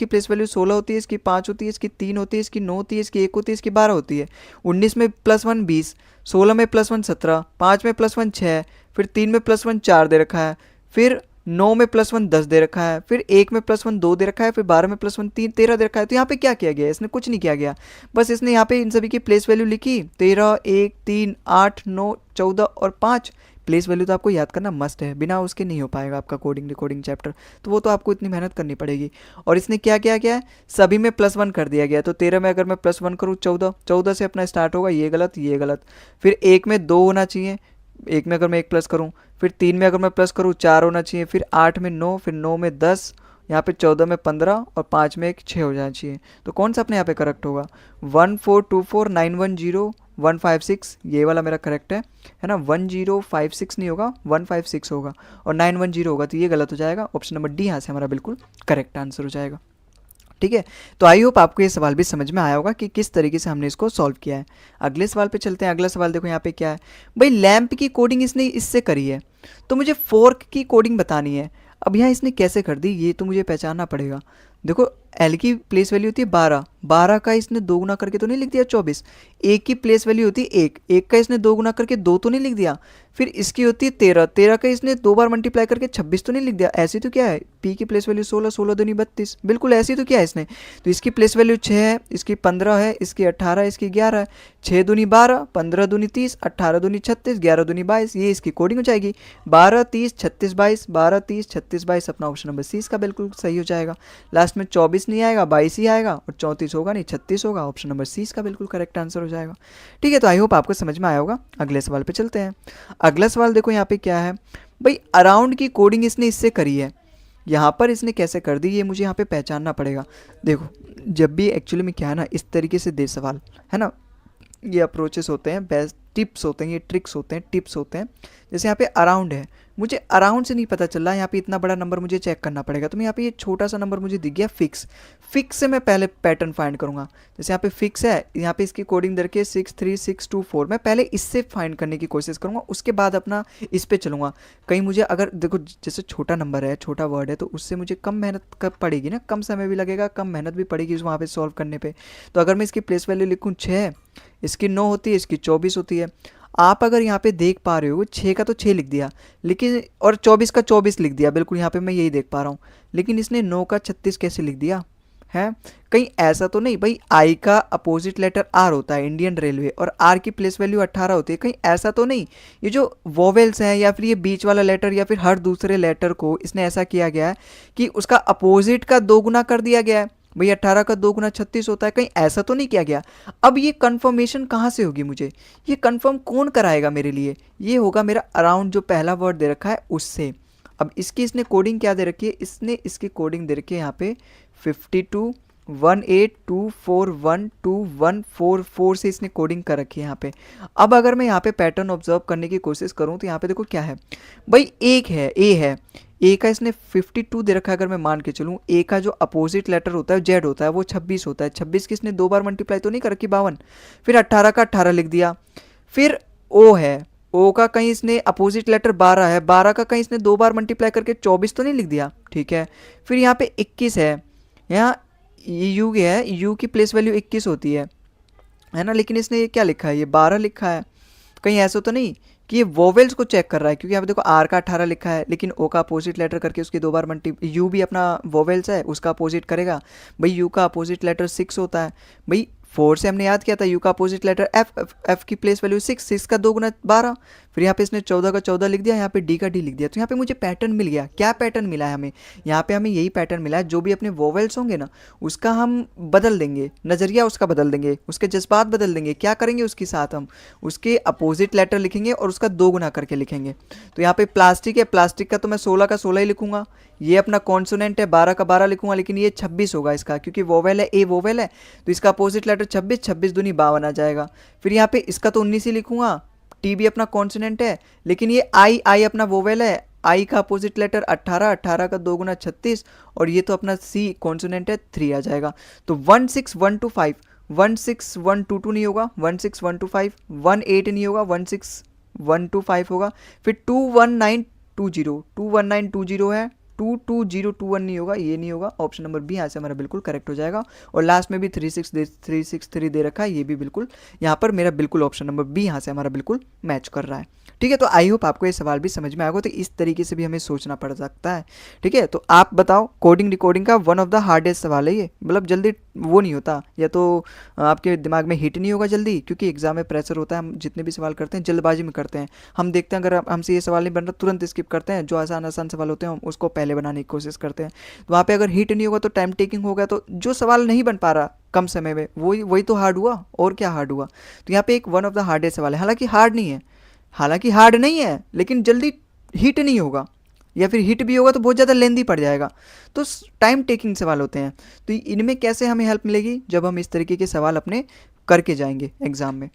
Speaker 1: प्लेस वैल्यू 16 होती है, इसकी 5 होती है, इसकी 3 होती है, इसकी 9 होती है, इसकी 1 होती है, इसकी 12 होती है। 19 में +1 20, 16 में +1 17, 5 में +1 6, फिर 3 में +1 4 दे रखा है, फिर 9 में +1 10 दे रखा है, फिर 1 में +1 2 दे रखा है, फिर 12 में +1 13 दे रखा है। तो यहाँ पे क्या किया गया है, इसने कुछ नहीं किया गया, बस इसने यहाँ पे इन सभी की प्लेस वैल्यू लिखी, 13 1 3 8 9 14 और 5। प्लेस वैल्यू तो आपको याद करना मस्ट है, बिना उसके नहीं हो पाएगा आपका कोडिंग रिकॉर्डिंग चैप्टर, तो वो तो आपको इतनी मेहनत करनी पड़ेगी। और इसने क्या किया गया है, सभी में +1 कर दिया गया, तो 13 में अगर मैं +1 करूँ 14 से अपना स्टार्ट होगा, ये गलत ये गलत। फिर 1 में 2 होना चाहिए, 1 में अगर मैं 1 प्लस करूँ, फिर 3 में अगर मैं प्लस करूँ 4 होना चाहिए, फिर 8 में 9, फिर 9 में 10, यहाँ पे 14 में 15 और 5 में 6 हो जाना चाहिए। तो कौन सा अपने यहाँ पे करेक्ट होगा, 1424910 ये वाला मेरा करेक्ट है ना। 1056 नहीं होगा, 156 होगा, और 910 होगा, तो ये गलत हो जाएगा। ऑप्शन नंबर डी यहाँ से हमारा बिल्कुल करेक्ट आंसर हो जाएगा। ठीक है, तो आई होप आपको ये सवाल भी समझ में आया होगा कि किस तरीके से हमने इसको सॉल्व किया है। अगले सवाल पे चलते हैं। अगला सवाल देखो यहाँ पे क्या है भाई, लैंप की कोडिंग इसने इससे करी है, तो मुझे फोर्क की कोडिंग बतानी है। अब यहाँ इसने कैसे कर दी ये तो मुझे पहचानना पड़ेगा। देखो एल की प्लेस वैल्यू होती है 12, 12 का इसने 2 गुना करके तो नहीं लिख दिया 24। एक की प्लेस वैल्यू होती है 1, 1 का इसने 2 गुना करके 2 तो नहीं लिख दिया। फिर इसकी होती है 13, 13 का इसने 2 बार मल्टीप्लाई करके 26 तो नहीं लिख दिया। ऐसी तो क्या है, पी की प्लेस वैल्यू 16, 16 दूनी 32, बिल्कुल ऐसी तो क्या है इसने। तो इसकी प्लेस वैल्यू 6 है, इसकी 15 है, इसकी 18, इसकी 11 है, 6 दूनी 12, 15 दूनी 30, 18 दूनी 36, 11 दूनी 22, ये इसकी कोडिंग हो जाएगी। 12 30 36 22, 12 30 36 22 अपना ऑप्शन नंबर सी इसका बिल्कुल सही हो जाएगा। लास्ट में 24 नहीं आएगा, 22 ही आएगा, और 34 होगा नहीं 36 होगा। ऑप्शन नंबर सी इसका बिल्कुल करेक्ट आंसर हो जाएगा। ठीक है, तो आई होप आपको समझ में आया होगा। अगले सवाल पे चलते हैं। अगला सवाल देखो यहाँ पे क्या है भाई, अराउंड की कोडिंग इसने इससे करी है, यहाँ पर इसने कैसे कर दी ये मुझे यहाँ पे पहचानना पड़ेगा। देखो जब भी एक्चुअली में क्या है ना, इस तरीके से दे सवाल है ना, ये अप्रोचेस होते हैं, बेस्ट टिप्स होते हैं, ये ट्रिक्स होते हैं, टिप्स होते हैं। जैसे यहाँ पे अराउंड है, मुझे अराउंड से नहीं पता चल रहा, यहाँ पे इतना बड़ा नंबर मुझे चेक करना पड़ेगा, तो मैं यहाँ पे ये छोटा सा नंबर मुझे दिख गया फिक्स, फिक्स से मैं पहले पैटर्न फाइंड करूँगा। जैसे यहाँ पे फिक्स है, यहाँ पे इसकी कोडिंग दर के 63624, मैं पहले इससे फाइंड करने की कोशिश करूँगा, उसके बाद अपना इस पे चलूँगा। कहीं मुझे अगर देखो जैसे छोटा नंबर है, छोटा वर्ड है, तो उससे मुझे कम मेहनत कब पड़ेगी ना, कम समय भी लगेगा, कम मेहनत भी पड़ेगी वहाँ पे सॉल्व करने पे। तो अगर मैं इसकी प्लेस वैल्यू लिखूँ 6, इसकी 9 होती है, इसकी 24 होती है। आप अगर यहाँ पे देख पा रहे हो 6 का तो 6 लिख दिया, लेकिन और 24 का 24 लिख दिया, बिल्कुल यहाँ पे मैं यही देख पा रहा हूँ। लेकिन इसने 9 का 36 कैसे लिख दिया है? कहीं ऐसा तो नहीं भाई, आई का अपोजिट लेटर आर होता है इंडियन रेलवे, और आर की प्लेस वैल्यू 18 होती है, कहीं ऐसा तो नहीं ये जो वोवेल्स हैं या फिर ये बीच वाला लेटर या फिर हर दूसरे लेटर को इसने ऐसा किया गया है कि उसका अपोजिट का 2 गुना कर दिया गया है? भाई 18 का 2 गुना 36 होता है, कहीं ऐसा तो नहीं किया गया? अब ये कंफर्मेशन कहाँ से होगी मुझे, ये कंफर्म कौन कराएगा मेरे लिए? ये होगा मेरा अराउंड जो पहला वर्ड दे रखा है उससे। अब इसकी इसने कोडिंग क्या दे रखी है? इसने इसकी कोडिंग दे रखी है यहाँ पे 52 18241214 से इसने कोडिंग कर रखी है यहाँ पे। अब अगर मैं यहाँ पे पैटर्न ऑब्जर्व करने की कोशिश करूँ तो यहाँ पे देखो क्या है भाई, एक है ए है, ए का इसने 52 दे रखा है। अगर मैं मान के चलूँ ए का जो अपोजिट लेटर होता है जेड होता है वो 26 होता है, 26 की इसने 2 बार मल्टीप्लाई तो नहीं कर रखी 52, फिर 18 का 18 लिख दिया। फिर ओ है, ओ का कहीं इसने अपोजिट लेटर 12 है, 12 का कहीं इसने 2 बार मल्टीप्लाई करके 24 तो नहीं लिख दिया, ठीक है। फिर यहाँ पे 21 है, यहाँ यू है, यू की प्लेस वैल्यू 21 होती है ना, लेकिन इसने ये क्या लिखा है, ये 12 लिखा है। कहीं ऐसा तो नहीं कि ये वोवेल्स को चेक कर रहा है, क्योंकि यहाँ पे देखो आर का 18 लिखा है, लेकिन ओ का अपोजिट लेटर करके उसकी 2 बार यू भी अपना वोवेल्स है उसका अपोजिट करेगा। भाई यू का अपोजिट लेटर 6 होता है, भाई 4 से हमने याद किया था, यू का अपोजिट लेटर एफ की प्लेस वैल्यू 6, 6 का 2 गुना 12, फिर यहाँ पे इसने 14 का 14 लिख दिया, यहाँ पे डी का डी लिख दिया। तो यहाँ पे मुझे पैटर्न मिल गया। क्या पैटर्न मिला है हमें? यहाँ पे हमें यही पैटर्न मिला है, जो भी अपने वोवेल्स होंगे ना उसका हम बदल देंगे, नज़रिया उसका बदल देंगे, उसके जज्बात बदल देंगे। क्या करेंगे उसके साथ? हम उसके अपोजिट लेटर लिखेंगे और उसका 2 गुना करके लिखेंगे। तो यहाँ पे प्लास्टिक है, प्लास्टिक का तो मैं 16 का 16 ही लिखूंगा। ये अपना कॉन्सोनेंट है, 12 का 12 लिखूंगा, लेकिन ये 26 होगा इसका, क्योंकि वोवेल है, ए वोवेल है, तो इसका अपोजिट लेटर 26, 26 दूनी 52 आ जाएगा। फिर यहाँ पे इसका तो 19 ही लिखूंगा, टी भी अपना कॉन्सोनेंट है, लेकिन ये आई, आई अपना वोवेल है, आई का अपोजिट लेटर 18, 18 का 2 गुना 36, और ये तो अपना सी कॉन्सोनेंट है, 3 आ जाएगा। तो 16125, 16122 नहीं होगा, 16125, 18 नहीं होगा, 16125 होगा, फिर 21920, 21920 है, 22021 नहीं होगा, ये नहीं होगा। ऑप्शन नंबर बी यहाँ से हमारा बिल्कुल करेक्ट हो जाएगा। और लास्ट में भी 363 दे रखा है, ये भी बिल्कुल यहाँ पर मेरा बिल्कुल ऑप्शन नंबर बी यहाँ से हमारा बिल्कुल मैच कर रहा है। ठीक है, तो आई होप आपको ये सवाल भी समझ में आएगा। तो इस तरीके से भी हमें सोचना पड़ सकता है। ठीक है, तो आप बताओ, कोडिंग डिकोडिंग का वन ऑफ द हार्डेस्ट सवाल है ये, मतलब जल्दी वो नहीं होता, या तो आपके दिमाग में हिट नहीं होगा जल्दी, क्योंकि एग्जाम में प्रेशर होता है। हम जितने भी सवाल करते हैं जल्दबाजी में करते हैं। हम देखते हैं अगर हमसे ये सवाल नहीं बन रहा तुरंत स्किप करते हैं, जो आसान आसान सवाल होते हैं हम उसको पहले बनाने की कोशिश करते हैं। तो वहाँ पे अगर हिट नहीं होगा तो टाइम टेकिंग होगा, तो जो सवाल नहीं बन पा रहा कम समय में वही तो हार्ड हुआ, और क्या हार्ड हुआ। तो यहाँ पे एक वन ऑफ द हार्डेस्ट सवाल है, हालांकि हार्ड नहीं है, लेकिन जल्दी हिट नहीं होगा, या फिर हिट भी होगा तो बहुत ज़्यादा लेंदी पड़ जाएगा। तो टाइम टेकिंग सवाल होते हैं। तो इनमें कैसे हमें हेल्प मिलेगी? जब हम इस तरीके के सवाल अपने करके जाएंगे एग्जाम में।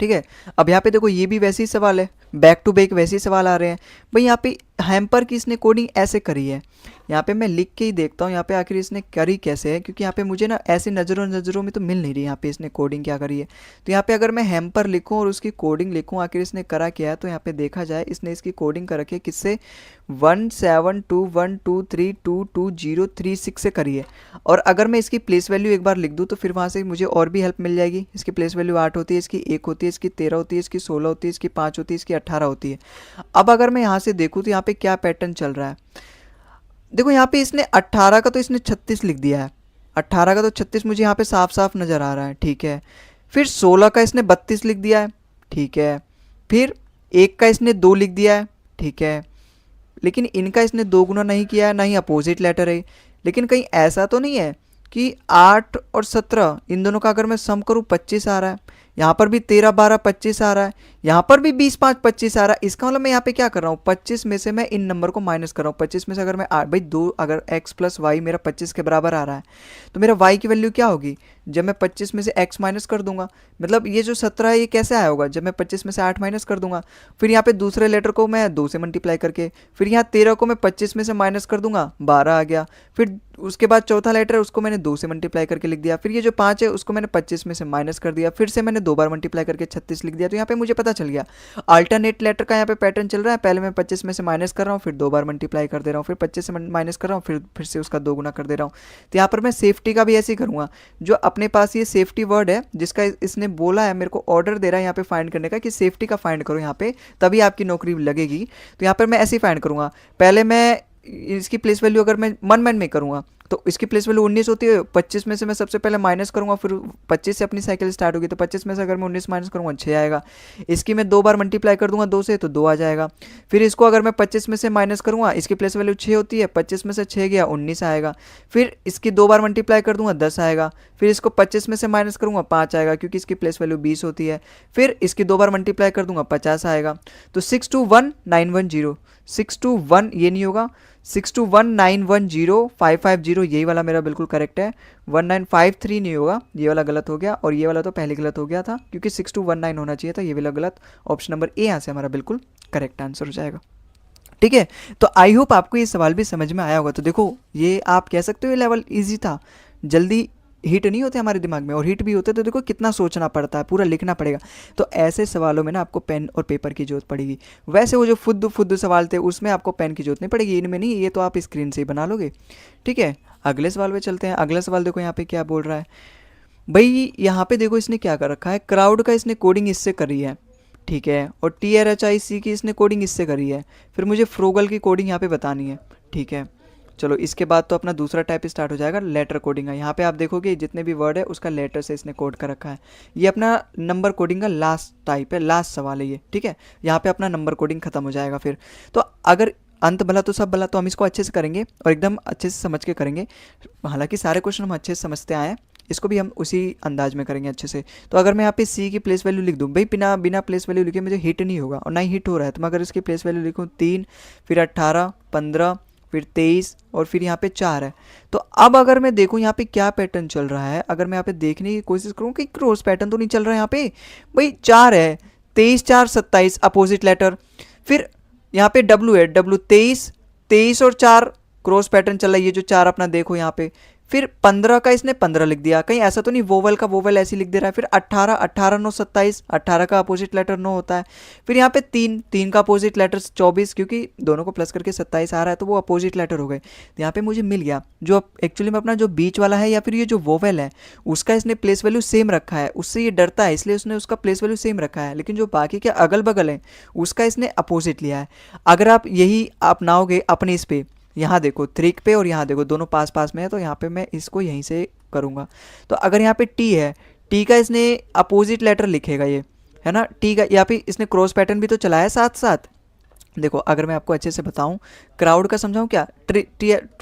Speaker 1: ठीक है, अब यहाँ पे देखो ये भी वैसे ही सवाल है, बैक टू बैक वैसे ही सवाल आ रहे हैं। भाई यहाँ पे हैम्पर की इसने कोडिंग ऐसे करी है, यहाँ पे मैं लिख के ही देखता हूँ यहाँ पे आखिर इसने करी कैसे है, क्योंकि यहाँ पे मुझे ना ऐसे नज़रों में तो मिल नहीं रही यहाँ पे इसने कोडिंग क्या करी है। तो यहाँ पे अगर मैं हैम्पर लिखूँ और उसकी कोडिंग लिखूँ आखिर इसने करा क्या है, तो यहाँ पे देखा जाए इसने इसकी कोडिंग कर रखी है किससे, 17212222036 से करी है। और अगर मैं इसकी प्लेस वैल्यू एक बार लिख दूँ तो फिर वहाँ से मुझे और भी हेल्प मिल जाएगी। इसकी प्लेस वैल्यू 8 होती है, इसकी 1 होती है, इसकी 13 होती है, इसकी 16 होती है, इसकी 5 होती है, इसकी 18 होती है। अब अगर मैं यहाँ से देखूँ तो यहाँ पे क्या पैटर्न चल रहा है, देखो यहाँ पे इसने 18 का तो इसने 36 लिख दिया है, 18 का तो 36 मुझे यहाँ पे साफ साफ नज़र आ रहा है। ठीक है, फिर 16 का इसने 32 लिख दिया है। ठीक है, फिर 1 का इसने 2 लिख दिया है। ठीक है, लेकिन इनका इसने 2 गुना नहीं किया है, ना ही अपोजिट लेटर है। लेकिन कहीं ऐसा तो नहीं है कि 8 और 17 इन दोनों का अगर मैं सम करूँ 25 आ रहा है, यहाँ पर भी 13 12 25 आ रहा है, यहाँ पर भी 20 5 25 आ रहा है। इसका मतलब मैं यहाँ पे क्या कर रहा हूँ, 25 में से मैं इन नंबर को माइनस कर रहा हूँ। 25 में से अगर मैं भाई 2, अगर x प्लस वाई मेरा 25 के बराबर आ रहा है, तो मेरा y की वैल्यू क्या होगी जब मैं 25 में से x माइनस कर दूंगा। मतलब ये जो 17 है ये कैसे आया होगा, जब मैं 25 में से 8 माइनस कर दूंगा। फिर यहाँ पे दूसरे लेटर को मैं 2 से मल्टीप्लाई करके, फिर यहाँ 13 को मैं 25 में से माइनस कर दूंगा, 12 आ गया। फिर उसके बाद चौथा लेटर है उसको मैंने 2 से मल्टीप्लाई करके लिख दिया। फिर ये जो 5 है उसको मैंने 25 में से माइनस कर दिया, फिर से मैंने 2 बार मल्टीप्लाई करके 36 लिख दिया। तो यहाँ पे मुझे पता चल गया अल्टरनेट लेटर का यहाँ पे पैटर्न चल रहा है। पहले मैं 25 में से माइनस कर रहा हूँ, फिर 2 बार मल्टीप्लाई कर दे रहा हूँ, फिर 25 से माइनस कर रहा हूँ, फिर से उसका 2 गुना कर दे रहा हूँ। तो यहाँ पर मैं सेफ्टी का भी ऐसे ही करूँगा। जो अपने पास ये सेफ्टी वर्ड है जिसका इसने बोला है, मेरे को ऑर्डर दे रहा है यहाँ पे फाइंड करने का कि सेफ्टी का फाइंड करो यहाँ पे, तभी आपकी नौकरी लगेगी। तो यहाँ पर मैं ऐसे ही फाइंड करूँगा। पहले मैं इसकी प्लेस वैल्यू अगर मैं मन में करूँगा तो इसकी प्लेस वैल्यू 19 होती है। 25 में से मैं सबसे पहले माइनस करूँगा, फिर 25 से अपनी साइकिल स्टार्ट होगी। तो 25 में से अगर मैं 19 माइनस करूँगा 6 आएगा। इसकी मैं 2 बार मल्टीप्लाई कर दूंगा 2 से, तो 2 आ जाएगा। फिर इसको अगर मैं 25 में से माइनस करूँगा, इसकी प्लेस वैल्यू 6 होती है, 25 में से 6 गया 19 आएगा। फिर इसकी 2 बार मल्टीप्लाई कर दूंगा 10 आएगा। फिर इसको 25 में से माइनस करूँगा 5 आएगा, क्योंकि इसकी प्लेस वैल्यू 20 होती है। फिर इसकी 2 बार मल्टीप्लाई कर दूंगा 50 आएगा। तो 621910, 621 ये नहीं होगा, 621910 यही वाला मेरा बिल्कुल करेक्ट है। 1953 नहीं होगा, ये वाला गलत हो गया, और ये वाला तो पहले गलत हो गया था क्योंकि 6219 होना चाहिए था, ये वाला गलत। ऑप्शन नंबर ए यहाँ से हमारा बिल्कुल करेक्ट आंसर हो जाएगा। ठीक है, तो आई होप आपको ये सवाल भी समझ में आया होगा। तो देखो ये आप कह सकते हो ये लेवल ईजी था, जल्दी हिट नहीं होते हमारे दिमाग में, और हिट भी होते तो देखो कितना सोचना पड़ता है, पूरा लिखना पड़ेगा। तो ऐसे सवालों में ना आपको पेन और पेपर की जरूरत पड़ेगी। वैसे वो जो फुद्दू सवाल थे उसमें आपको पेन की जरूरत नहीं पड़ेगी, इनमें नहीं, ये तो आप स्क्रीन से ही बना लोगे। ठीक है, अगले सवाल पे चलते हैं। अगला सवाल देखो यहाँ पे क्या बोल रहा है भाई। यहाँ पे देखो इसने क्या कर रखा है, क्राउड का इसने कोडिंग इससे करी है, ठीक है, और TRHIC की इसने कोडिंग इससे करी है। फिर मुझे फ्रोगल की कोडिंग यहाँ पे बतानी है। ठीक है, चलो इसके बाद तो अपना दूसरा टाइप स्टार्ट हो जाएगा, लेटर कोडिंग है। यहाँ पे आप देखोगे जितने भी वर्ड है उसका लेटर से इसने कोड कर रखा है। ये अपना नंबर कोडिंग का लास्ट टाइप है, लास्ट सवाल है ये। ठीक है, यहाँ पे अपना नंबर कोडिंग खत्म हो जाएगा। फिर तो अगर अंत भला तो सब भला, तो हम इसको अच्छे से करेंगे और एकदम अच्छे से समझ के करेंगे। हालांकि सारे क्वेश्चन हम अच्छे से समझते आए हैं, इसको भी हम उसी अंदाज में करेंगे अच्छे से। तो अगर मैं यहाँ पे सी की प्लेस वैल्यू लिख दूँ भाई, बिना प्लेस वैल्यू लिखे मुझे हिट नहीं होगा, और ना ही हिट हो रहा है। तो मैं अगर इसकी प्लेस वैल्यू लिखूँ 3, फिर 18, 15, फिर 23, और फिर यहाँ पे 4 है। तो अब अगर मैं देखूँ यहाँ पे क्या पैटर्न चल रहा है, अगर मैं यहाँ पे देखने की कोशिश करूँ कि क्रॉस पैटर्न तो नहीं चल रहा है यहाँ पे भाई। 4 है, 23, 4, 27 अपोजिट लेटर। फिर यहाँ पे W है, W 23 और 4 क्रॉस पैटर्न चल रहा है, ये जो 4 अपना देखो यहाँ पे। फिर 15 का इसने 15 लिख दिया, कहीं ऐसा तो नहीं वोवल का वोवल ऐसे लिख दे रहा है। फिर 18, 18, 9, 27, 18 का अपोजिट लेटर 9 होता है। फिर यहाँ पे 3 का अपोजिट लेटर 24, क्योंकि दोनों को प्लस करके 27 आ रहा है तो वो अपोजिट लेटर हो गए। तो यहाँ पे मुझे मिल गया जो एक्चुअली में अपना जो बीच वाला है या फिर ये जो वोवल है उसका इसने प्लेस वैल्यू सेम रखा है। उससे ये डरता है इसलिए उसने उसका प्लेस वैल्यू सेम रखा है, लेकिन जो बाकी के अगल बगल हैं उसका इसने अपोजिट लिया है। अगर आप यही अपनाओगे अपने इस पे, यहाँ देखो ट्रिक पे और यहाँ देखो दोनों पास पास में है, तो यहाँ पे मैं इसको यहीं से करूँगा। तो अगर यहाँ पे टी है, टी का इसने अपोजिट लेटर लिखेगा ये, है ना। टी का यहाँ पे इसने क्रॉस पैटर्न भी तो चलाया साथ साथ। देखो अगर मैं आपको अच्छे से बताऊं, क्राउड का समझाऊं क्या,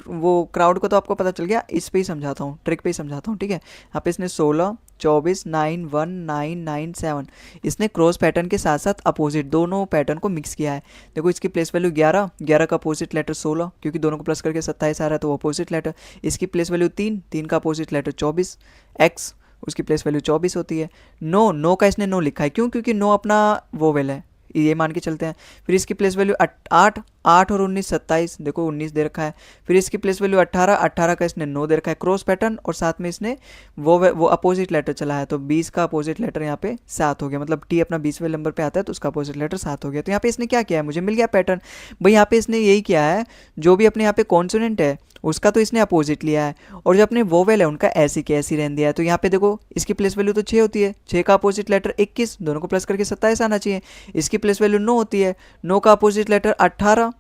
Speaker 1: वो क्राउड को तो आपको पता चल गया, इस पे ही समझाता हूँ, ट्रिक पे ही समझाता हूँ। ठीक है, यहाँ पे इसने 16, 24, 9, 1, 9, 9, 7 इसने क्रॉस पैटर्न के साथ साथ अपोजिट दोनों पैटर्न को मिक्स किया है। देखो इसकी प्लेस वैल्यू 11, 11 का अपोजिट लेटर 16, क्योंकि दोनों को प्लस करके 27 आ रहा है तो वो अपोजिट लेटर। इसकी प्लेस वैल्यू 3, 3 का अपोजिट लेटर 24, एक्स उसकी प्लेस वैल्यू 24 होती है। 9 का इसने 9 लिखा है, क्यों, क्योंकि 9 अपना वोवेल है, ये मान के चलते हैं। फिर इसकी प्लेस वैल्यू 8, 8 और 19 27, देखो 19 दे रखा है। फिर इसकी प्लेस वैल्यू 18, 18 का इसने 9 दे रखा है, क्रॉस पैटर्न, और साथ में इसने वो अपोजिट लेटर चला है। तो 20 का अपोजिट लेटर यहाँ पे 7 हो गया, मतलब टी अपना 20वें नंबर पे आता है तो उसका अपोजिट लेटर 7 हो गया। तो यहाँ पे इसने क्या किया है, मुझे मिल गया पैटर्न भाई। यहाँ पे इसने यही किया है, जो भी अपने यहाँ पे कॉन्सोनेंट है उसका तो इसने अपोजिट लिया है, और जो अपने वोवेल है उनका ऐसी के ऐसी रहने दिया है। तो यहाँ पे देखो इसकी प्लेस वैल्यू तो 6 होती है, 6 का अपोजिट लेटर 21, दोनों को प्लस करके 27 आना चाहिए। इसकी प्लेस वैल्यू 9 होती है, 9 का अपोजिट लेटर 18,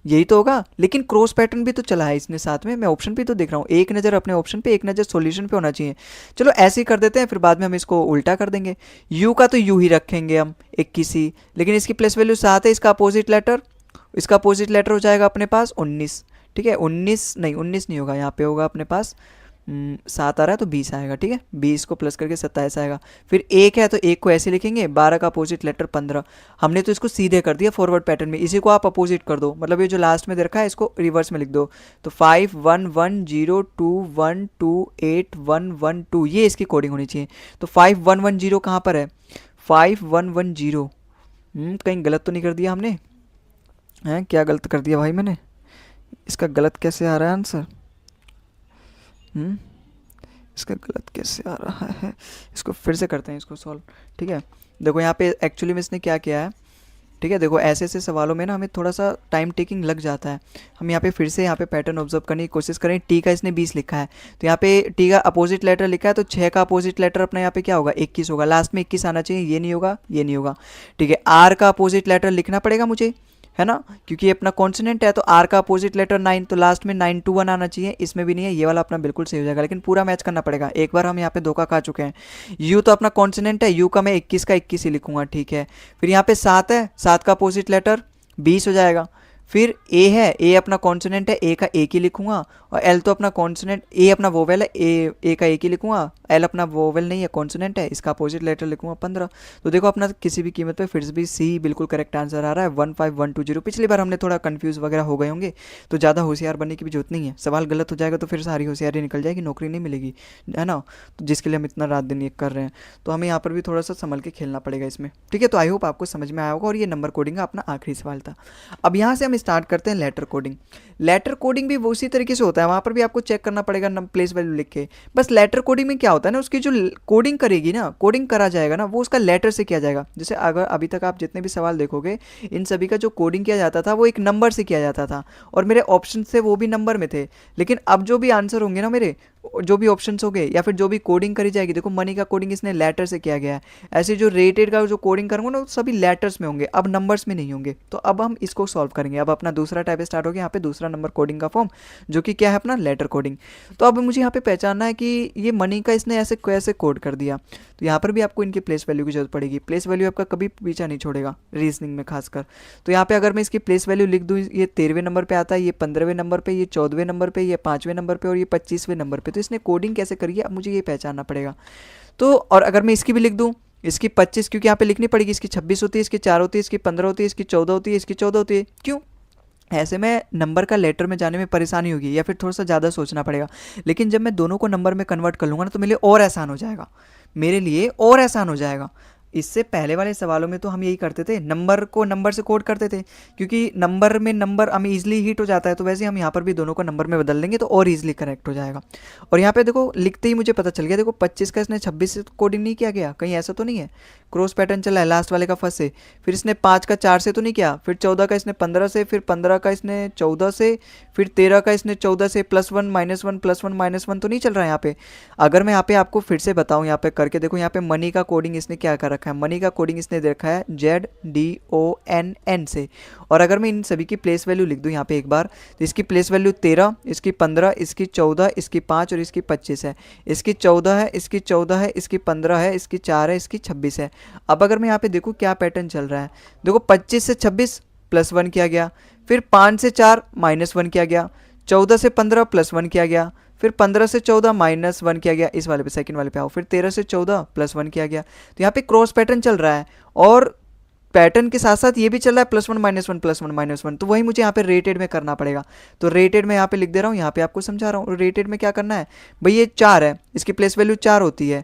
Speaker 1: यही तो होगा। लेकिन क्रॉस पैटर्न भी तो चला है इसने साथ में, मैं ऑप्शन पे तो देख रहा हूँ, एक नज़र अपने ऑप्शन पे, एक नज़र सॉल्यूशन पे होना चाहिए। चलो ऐसे ही कर देते हैं, फिर बाद में हम इसको उल्टा कर देंगे। यू का तो यू ही रखेंगे हम 21 ही, लेकिन इसकी प्लेस वैल्यू 7 है, इसका अपोजिट लेटर हो जाएगा अपने पास 19। ठीक है, 19 नहीं होगा, यहाँ पे होगा अपने पास 7 आ रहा है तो 20 आएगा। ठीक है, 20 को प्लस करके 27 आएगा। फिर 1 है तो 1 को ऐसे लिखेंगे, 12 का अपोजिट लेटर 15। हमने तो इसको सीधे कर दिया फॉरवर्ड पैटर्न में, इसी को आप अपोजिट कर दो, मतलब ये जो लास्ट में दे रखा है इसको रिवर्स में लिख दो। तो 5 1 1 0 2 1 2 8 1 1 2, ये इसकी कोडिंग होनी चाहिए। तो 5 1 1 0 कहाँ पर है, 5 1 1 0, कहीं गलत तो नहीं कर दिया हमने, हैं क्या गलत कर दिया भाई मैंने, इसका गलत कैसे आ रहा है आंसर, इसका गलत कैसे आ रहा है, इसको फिर से करते हैं इसको सॉल्व। ठीक है, देखो यहाँ पे एक्चुअली में इसने क्या किया है। ठीक है, देखो ऐसे ऐसे सवालों में ना हमें थोड़ा सा टाइम टेकिंग लग जाता है। हम यहाँ पे फिर से यहाँ पे पैटर्न ऑब्जर्व करने की कोशिश करें। टी का इसने 20 लिखा है, तो यहाँ पे टी का अपोजिट लेटर लिखा है, तो 6 का अपोजिट लेटर अपना यहाँ पे क्या होगा, 21 होगा। लास्ट में 21 आना चाहिए, ये नहीं होगा, ये नहीं होगा। ठीक है, आर का अपोजिट लेटर लिखना पड़ेगा मुझे, है ना, क्योंकि ये अपना कॉन्सोनेंट है। तो आर का अपोजिट लेटर 9, तो लास्ट में 9 to 1 आना चाहिए। इसमें भी नहीं है, ये वाला अपना बिल्कुल सही हो जाएगा, लेकिन पूरा मैच करना पड़ेगा। एक बार हम यहाँ पे धोखा खा चुके हैं। यू तो अपना कॉन्सोनेंट है, यू का मैं 21 का 21 ही लिखूंगा। ठीक है, फिर यहाँ पे 7 है, 7 का अपोजिट लेटर 20 हो जाएगा। फिर ए है, ए अपना कॉन्सोनेंट है, ए का एक ही लिखूंगा। और एल तो अपना कॉन्सोनेंट, ए अपना वोवेल है, ए का एक ही लिखूंगा। एल अपना वोवेल नहीं है, कॉन्सोनेंट है, इसका अपोजिट लेटर लिखूंगा 15। तो देखो अपना किसी भी कीमत पे फिर भी सी बिल्कुल करेक्ट आंसर आ रहा है, 15120। पिछली बार हमने थोड़ा कंफ्यूज वगैरह हो गए होंगे, तो ज़्यादा होशियार बनने की भी जरूरत नहीं है। सवाल गलत हो जाएगा तो फिर सारी होशियारी निकल जाएगी, नौकरी नहीं मिलेगी, है ना। तो जिसके लिए हम इतना रात दिन ये कर रहे हैं, तो हमें यहाँ पर भी थोड़ा सा संभल के खेलना पड़ेगा इसमें। ठीक है, तो आई होप आपको समझ में आया होगा। और ये नंबर कोडिंग का अपना आखिरी सवाल था। अब यहाँ से हम स्टार्ट करते हैं लेटर कोडिंग। लेटर कोडिंग भी उसी तरीके से होता है, वहाँ पर भी आपको चेक करना पड़ेगा प्लेस वैल्यू लिख के। बस लेटर कोडिंग में क्या होता है ना, उसकी जो कोडिंग करेगी ना, कोडिंग करा जाएगा ना, वो उसका लेटर से किया जाएगा। जैसे अगर अभी तक आप जितने भी सवाल देखोगे, इन सभी का जो कोडिंग किया जाता था वो एक नंबर से किया जाता था, और मेरे ऑप्शन थे वो भी नंबर में थे। लेकिन अब जो भी आंसर होंगे ना मेरे, जो भी ऑप्शन होंगे या फिर जो भी कोडिंग करी जाएगी, देखो मनी का कोडिंग इसने लेटर से किया गया है। ऐसे जो रेटेड का जो कोडिंग करूँगा ना, वो सभी लेटर्स में होंगे, अब नंबर्स में नहीं होंगे। तो अब हम इसको सॉल्व करेंगे। अब अपना दूसरा टाइप स्टार्ट हो गया, यहाँ पे दूसरा नंबर कोडिंग का फॉर्म, जो कि क्या है अपना लेटर कोडिंग। तो अब मुझे यहाँ पे पहचानना है कि ये मनी का इसने ऐसे कैसे कोड कर दिया। तो यहाँ पर भी आपको इनकी प्लेस वैल्यू की जरूरत पड़ेगी। प्लेस वैल्यू आपका कभी पीछा नहीं छोड़ेगा रीजनिंग में खासकर। तो यहाँ पे अगर मैं इसकी प्लेस वैल्यू लिख दूँ, ये 13वें नंबर पे आता है, ये 15वें नंबर पे, ये 14वें नंबर पे, ये 5वें नंबर पे और ये 25वें नंबर पे। तो इसने कोडिंग कैसे करी है, अब मुझे ये पहचानना पड़ेगा। तो और अगर मैं इसकी भी लिख दूँ, इसकी 25, क्योंकि यहाँ पे लिखनी पड़ेगी, इसकी 26 होती है, इसकी 4 होती है, इसकी 15 होती है, इसकी 14 होती है, इसकी 14 होती है। क्यों? ऐसे में नंबर का लेटर में जाने में परेशानी होगी या फिर थोड़ा सा ज़्यादा सोचना पड़ेगा। लेकिन जब मैं दोनों को नंबर में कन्वर्ट कर लूँगा ना, तो मेरे लिए और आसान हो जाएगा, मेरे लिए और आसान हो जाएगा। इससे पहले वाले सवालों में तो हम यही करते थे, नंबर को नंबर से कोड करते थे, क्योंकि नंबर में नंबर हमें इजीली हिट हो जाता है। तो वैसे हम यहाँ पर भी दोनों को नंबर में बदल देंगे तो और इजीली करेक्ट हो जाएगा। और यहाँ पे देखो लिखते ही मुझे पता चल गया, देखो 25 का इसने 26 से कोडिंग नहीं किया गया, कहीं ऐसा तो नहीं है, क्रॉस पैटर्न चला है लास्ट वाले का फर्स्ट से। फिर इसने 5 का 4 से तो नहीं किया, फिर 14 का इसने 15 से, फिर 15 का इसने 14 से, फिर 13 का इसने 14 से, +1 -1 +1 -1 तो नहीं चल रहा है यहाँ पे। अगर मैं यहाँ पे आपको फिर से बताऊँ, यहाँ पे करके देखो, यहाँ पे मनी का कोडिंग इसने क्या कर रखा है, मनी का कोडिंग इसने देखा है ZDONN से। और अगर मैं इन सभी की प्लेस वैल्यू लिख दूँ यहाँ पे एक बार, तो इसकी प्लेस वैल्यू 13, इसकी 15, इसकी 14, इसकी 5 और इसकी 25 है। इसकी 14 है, इसकी 14 है, इसकी 15 है, इसकी 4 है, इसकी 26 है। अब अगर मैं यहाँ पे देखूँ क्या पैटर्न चल रहा है, देखो 25 से 26 +1 किया गया, फिर 5 से 4 -1 किया गया, 14 से 15 +1 किया गया, फिर 15 से 14 -1 किया गया। इस वाले पे सेकंड वाले पे आओ, फिर 13 से 14 +1 किया गया। तो यहाँ पे क्रॉस पैटर्न चल रहा है, और पैटर्न के साथ साथ ये भी चल रहा है +1 -1 +1 -1। तो वही मुझे यहाँ पे रेटेड में करना पड़ेगा। तो रेटेड में यहाँ पे लिख दे रहा हूँ, यहाँ पे आपको समझा रहा हूँ। रेटेड में क्या करना है भाई, ये 4 है, इसकी प्लेस वैल्यू 4 होती है,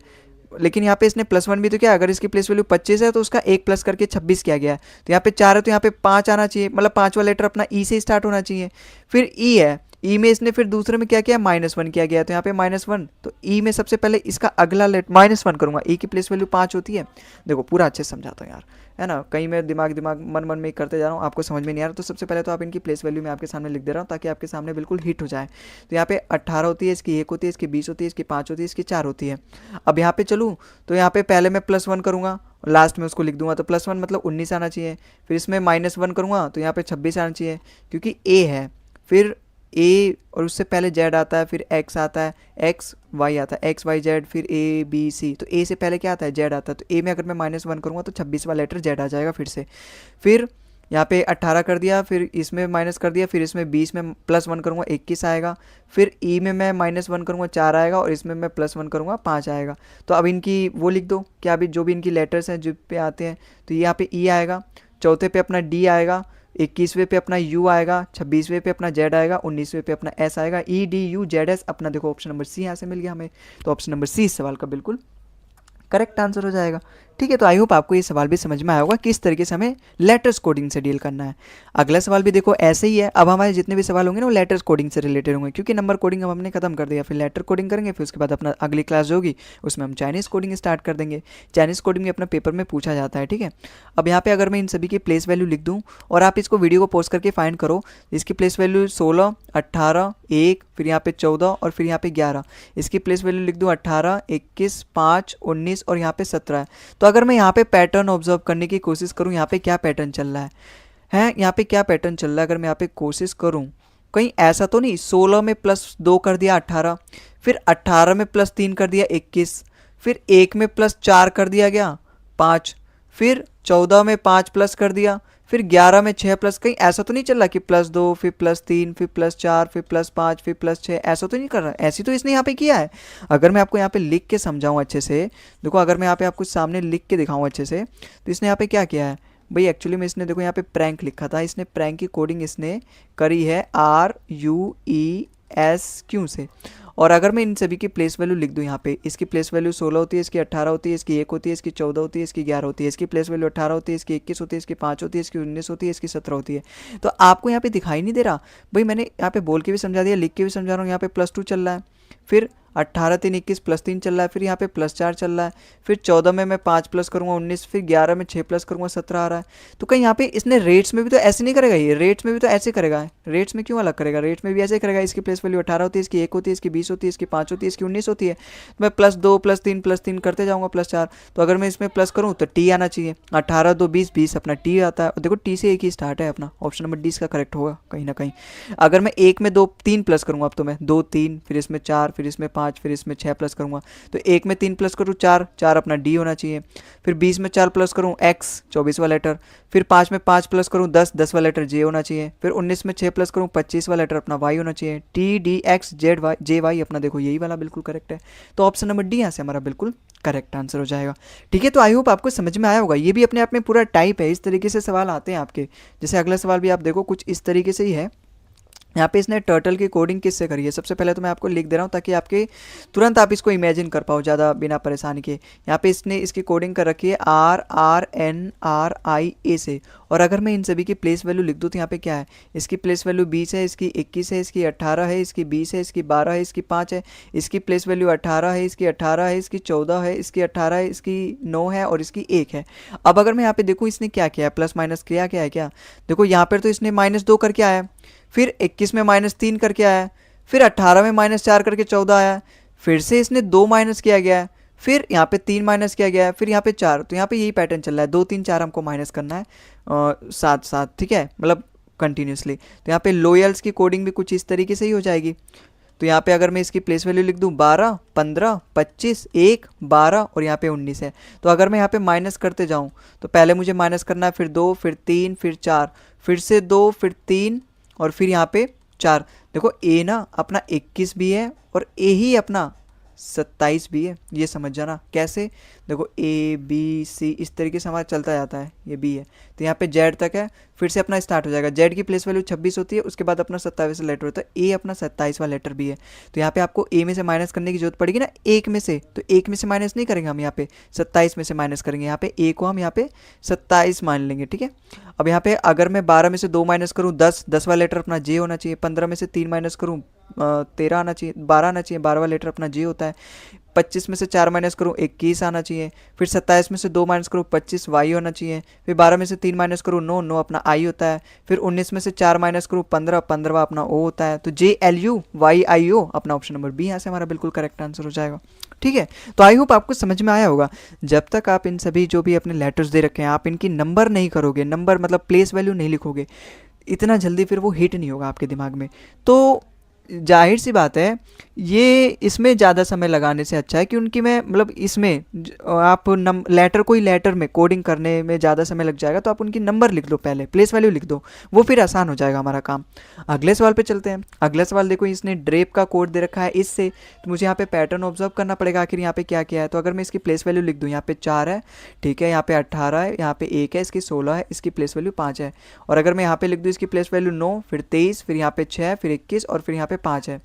Speaker 1: लेकिन यहाँ पे इसने +1 भी तो क्या, अगर इसकी प्लेस वैल्यू 25 है तो उसका 1 प्लस करके 26 किया गया है। तो यहाँ पे 4 है, तो यहाँ पे 5 आना चाहिए, मतलब 5वां लेटर अपना ई से स्टार्ट होना चाहिए। फिर ई है, ई में इसने फिर दूसरे में क्या किया, -1 किया गया, तो यहाँ पे -1। तो ई में सबसे पहले इसका अगला लेटर -1 करूंगा, ई की प्लेस वैल्यू 5 होती है। देखो पूरा अच्छे से समझाता हूँ यार, है ना, कहीं मैं दिमाग मन में ही करते जा रहा हूँ, आपको समझ में नहीं आ रहा। तो सबसे पहले तो आप इनकी प्लेस वैल्यू मैं आपके सामने लिख दे रहा हूँ, ताकि आपके सामने बिल्कुल हिट हो जाए। तो यहाँ पे 18 होती है, इसकी 1 होती है, इसकी 20 होती है, इसकी 5 होती है, इसकी 4 होती है। अब यहाँ पे चलूँ तो यहाँ पे पहले मैं +1 करूँगा, लास्ट में उसको लिख दूंगा, तो +1 मतलब 19 आना चाहिए। फिर इसमें -1 करूँगा तो यहाँ पे 26 आना चाहिए, क्योंकि ए है। फिर ए और उससे पहले जेड आता है, फिर एक्स आता है, एक्स वाई आता है, एक्स वाई जेड, फिर ए बी सी। तो ए से पहले क्या आता है, जेड आता है। तो ए में अगर मैं -1 करूँगा तो 26वां लेटर जेड आ जाएगा फिर से। फिर यहाँ पे 18 कर दिया, फिर इसमें माइनस कर दिया, फिर इसमें 20 में +1 करूँगा 21 आएगा। फिर ई में मैं -1 करूँगा 4 आएगा, और इसमें मैं +1 करूँगा 5 आएगा। तो अब इनकी वो लिख दो, क्या अभी जो भी इनकी लेटर्स हैं जो पे आते हैं, तो यहाँ पे ई आएगा, चौथे पे अपना डी आएगा, 21वें पे अपना यू आएगा, 26वें पे अपना जेड आएगा, 19वें पे अपना एस आएगा। EDUZS अपना देखो ऑप्शन नंबर सी यहाँ से मिल गया हमें। तो ऑप्शन नंबर सी इस सवाल का बिल्कुल करेक्ट आंसर हो जाएगा। ठीक है, तो आई होप आपको ये सवाल भी समझ में आया होगा किस तरीके से हमें लेटर्स कोडिंग से डील करना है। अगला सवाल भी देखो ऐसे ही है। अब हमारे जितने भी सवाल होंगे ना वो लेटर्स कोडिंग से रिलेटेड होंगे, क्योंकि नंबर कोडिंग अब हमने खत्म कर दिया, फिर लेटर कोडिंग करेंगे, फिर उसके बाद अपना अगली क्लास जो होगी उसमें हम चाइनीज़ कोडिंग स्टार्ट कर देंगे। चाइनीज़ कोडिंग भी अपना पेपर में पूछा जाता है, ठीक है। अब यहाँ पे अगर मैं इन सभी की प्लेस वैल्यू लिख दूँ और आप इसको वीडियो को पॉज करके फाइंड करो, इसकी प्लेस वैल्यू 16, 18, 1, फिर यहाँ पे 14 और फिर यहाँ पे 11। इसकी प्लेस वैल्यू लिख दूँ 18, 21, 5, 19 और यहाँ पे 17 है। तो अगर मैं यहाँ पे पैटर्न ऑब्जर्व करने की कोशिश करूँ, यहाँ पे क्या पैटर्न चल रहा है यहाँ पे क्या पैटर्न चल रहा है, अगर मैं यहाँ पे कोशिश करूँ कहीं ऐसा तो नहीं 16 में +2 कर दिया 18, फिर 18 में +3 कर दिया 21, फिर 1 में +4 कर दिया गया 5, फिर 14 में 5 प्लस कर दिया, फिर 11 में 6 प्लस, कहीं ऐसा तो नहीं चल रहा कि +2 फिर +3 फिर +4 फिर +5 फिर +6, ऐसा तो नहीं कर रहा है। ऐसी तो इसने यहाँ पे किया है। अगर मैं आपको यहाँ पे लिख के समझाऊँ अच्छे से, देखो अगर मैं यहाँ पे आपको सामने लिख के दिखाऊँ अच्छे से, तो इसने यहाँ पे क्या किया है भाई, एक्चुअली में इसने देखो यहाँ पे प्रैंक लिखा था, इसने प्रैंक की कोडिंग इसने करी है RUESQ से। और अगर मैं इन सभी की प्लेस वैल्यू लिख दूँ यहाँ पे, इसकी प्लेस वैल्यू 16 होती है, इसकी 18 होती है, इसकी 1 होती है, इसकी 14 होती है, इसकी 11 होती है, इसकी प्लेस वैल्यू 18 होती है, इसकी 21 होती है, इसकी 5 होती है, इसकी 19 होती है, इसकी 17 होती है। तो आपको यहाँ पे दिखाई नहीं दे रहा भाई, मैंने यहाँ पे बोल के भी समझा दिया, लिख के भी समझा रहा हूँ। यहाँ पे +2 चल रहा है, फिर 18 3 21 +3 चल रहा है, फिर यहाँ पे +4 चल रहा है, फिर 14 में मैं 5 प्लस करूँगा 19, फिर 11 में 6 प्लस करूँगा 17 आ रहा है। तो कहीं यहाँ पे इसने रेट्स में भी तो ऐसे नहीं करेगा, ये रेट्स में भी तो ऐसे करेगा, रेट्स में क्यों अलग करेगा, रेट्स में भी ऐसे करेगा। इसकी प्लेस वैल्यू 18 होती है, इसकी 1 होती है, इसकी 20 होती है, इसकी 5 होती है, इसकी 19 होती है। तो मैं +2 +3 करते जाऊँगा +4। तो अगर मैं इसमें प्लस करूँ तो टी आना चाहिए, 18 2 20 20 अपना टी आता है। देखो टी से एक ही स्टार्ट है अपना, ऑप्शन नंबर डी इसका करेक्ट होगा कहीं ना कहीं। अगर मैं 1 में 2 3 प्लस करूँगा, अब तो मैं 2 3 फिर इसमें 4 फिर इसमें 5 फिर इसमें 6 प्लस करूँगा, तो 1 में 3 प्लस करूँ 4 4 अपना डी होना चाहिए। फिर 20 में 4 प्लस करूँ एक्स 24वां लेटर, फिर 5 में 5 प्लस करूँ 10 10वां लेटर जे होना चाहिए, फिर 19 में 6 प्लस करूँ 25वां लेटर अपना वाई होना चाहिए। T D X Z Y J Y अपना देखो यही वाला बिल्कुल करेक्ट है। तो ऑप्शन नंबर डी यहाँ से हमारा बिल्कुल करेक्ट आंसर हो जाएगा। ठीक है, तो आई होप आपको समझ में आया होगा। ये भी अपने आप में पूरा टाइप है, इस तरीके से सवाल आते हैं आपके। जैसे अगला सवाल भी आप देखो कुछ इस तरीके से ही है। यहाँ पे इसने टर्टल की कोडिंग किससे करी है, सबसे पहले तो मैं आपको लिख दे रहा हूँ ताकि आपके तुरंत आप इसको इमेजिन कर पाओ ज़्यादा बिना परेशानी के। यहाँ पे इसने इसकी कोडिंग कर रखी है RRNRIA से। और अगर मैं इन सभी की प्लेस वैल्यू लिख दूँ तो यहाँ पे क्या है, इसकी प्लेस वैल्यू 20 है, इसकी 21 है, इसकी 18 है, इसकी 20 है, इसकी 12 है, इसकी 5 है, इसकी प्लेस वैल्यू 18 है, इसकी 18 है, इसकी 14 है, इसकी 18 है, इसकी 9 है और इसकी 1 है। अब अगर मैं यहाँ पे देखूँ इसने क्या किया है, प्लस माइनस किया क्या है क्या, देखो यहाँ पर तो इसने -2 करके आया, फिर 21 में -3 करके आया, फिर 18 में -4 करके 14 आया, फिर से इसने 2 माइनस किया गया है, फिर यहाँ पे 3 माइनस किया गया है, फिर यहाँ पे 4। तो यहाँ पे यही पैटर्न चल रहा है, 2 3 4 हमको माइनस करना है साथ साथ, ठीक है, मतलब कंटिन्यूसली। तो यहाँ पे लोयल्स की कोडिंग भी कुछ इस तरीके से ही हो जाएगी। तो यहाँ पे अगर मैं इसकी प्लेस वैल्यू लिख दूँ 12 15 25 1 12 और यहाँ पे 19 है। तो अगर मैं यहाँ पे माइनस करते जाऊँ तो पहले मुझे माइनस करना है, फिर 2 फिर 3 फिर 4, फिर से 2 फिर 3 और फिर यहाँ पे 4। देखो ए ना अपना 21 भी है और ए ही अपना 27 भी है, ये समझ जाना कैसे। देखो ए बी सी इस तरीके से हमारा चलता जाता है, ये बी है तो यहाँ पे जेड तक है, फिर से अपना स्टार्ट हो जाएगा। जेड की प्लेस वैल्यू 26 होती है, उसके बाद अपना 27वां लेटर होता है, ए अपना 27वां लेटर भी है। तो यहाँ पे आपको ए में से माइनस करने की जरूरत पड़ेगी ना, एक में से, तो एक में से माइनस नहीं करेंगे हम, यहाँ पे 27 में से माइनस करेंगे। यहाँ पे ए को हम यहाँ पे 27 मान लेंगे, ठीक है। अब यहाँ पे अगर मैं 12 में से 2 माइनस करूँ 10 10वां लेटर अपना जे होना चाहिए। 15 में से 3 माइनस करूँ 13 आना चाहिए, 12 आना चाहिए, 12वां लेटर अपना जे होता है। 25 में से 4 माइनस करूँ 21 आना चाहिए, फिर 27 में से 2 माइनस करूँ 25 वाई होना चाहिए, फिर 12 में से 3 माइनस करूँ 9 9 अपना आई होता है, फिर 19 में से 4 माइनस करूँ 15 15वां अपना ओ होता है। तो JLUYIO अपना ऑप्शन नंबर बी यहाँ से हमारा बिल्कुल करेक्ट आंसर हो जाएगा। ठीक है, तो आई होप आपको समझ में आया होगा। जब तक आप इन सभी जो भी अपने लेटर्स दे रखे हैं आप इनकी नंबर नहीं करोगे, नंबर मतलब प्लेस वैल्यू नहीं लिखोगे, इतना जल्दी फिर वो हिट नहीं होगा आपके दिमाग में। तो जाहिर सी बात है ये इसमें ज़्यादा समय लगाने से अच्छा है कि उनकी मैं मतलब इसमें आप लेटर कोई लेटर में कोडिंग करने में ज़्यादा समय लग जाएगा, तो आप उनकी नंबर लिख दो, पहले प्लेस वैल्यू लिख दो, वो फिर आसान हो जाएगा हमारा काम। अगले सवाल पे चलते हैं। अगला सवाल देखो, इसने ड्रेप का कोड दे रखा है इससे, तो मुझे यहाँ पे पैटर्न ऑब्जर्व करना पड़ेगा आखिर यहाँ पे क्या क्या है। तो अगर मैं इसकी प्लेस वैल्यू लिख दूँ, यहाँ पे 4 है, ठीक है, यहाँ पे 18 है, यहाँ पे 1 है, इसकी 16 है, इसकी प्लेस वैल्यू 5 है। और अगर मैं यहाँ पे लिख दूँ इसकी प्लेस वैल्यू 9 फिर 23 फिर यहाँ पे 6 फिर 21 और फिर यहाँ पे 5 है।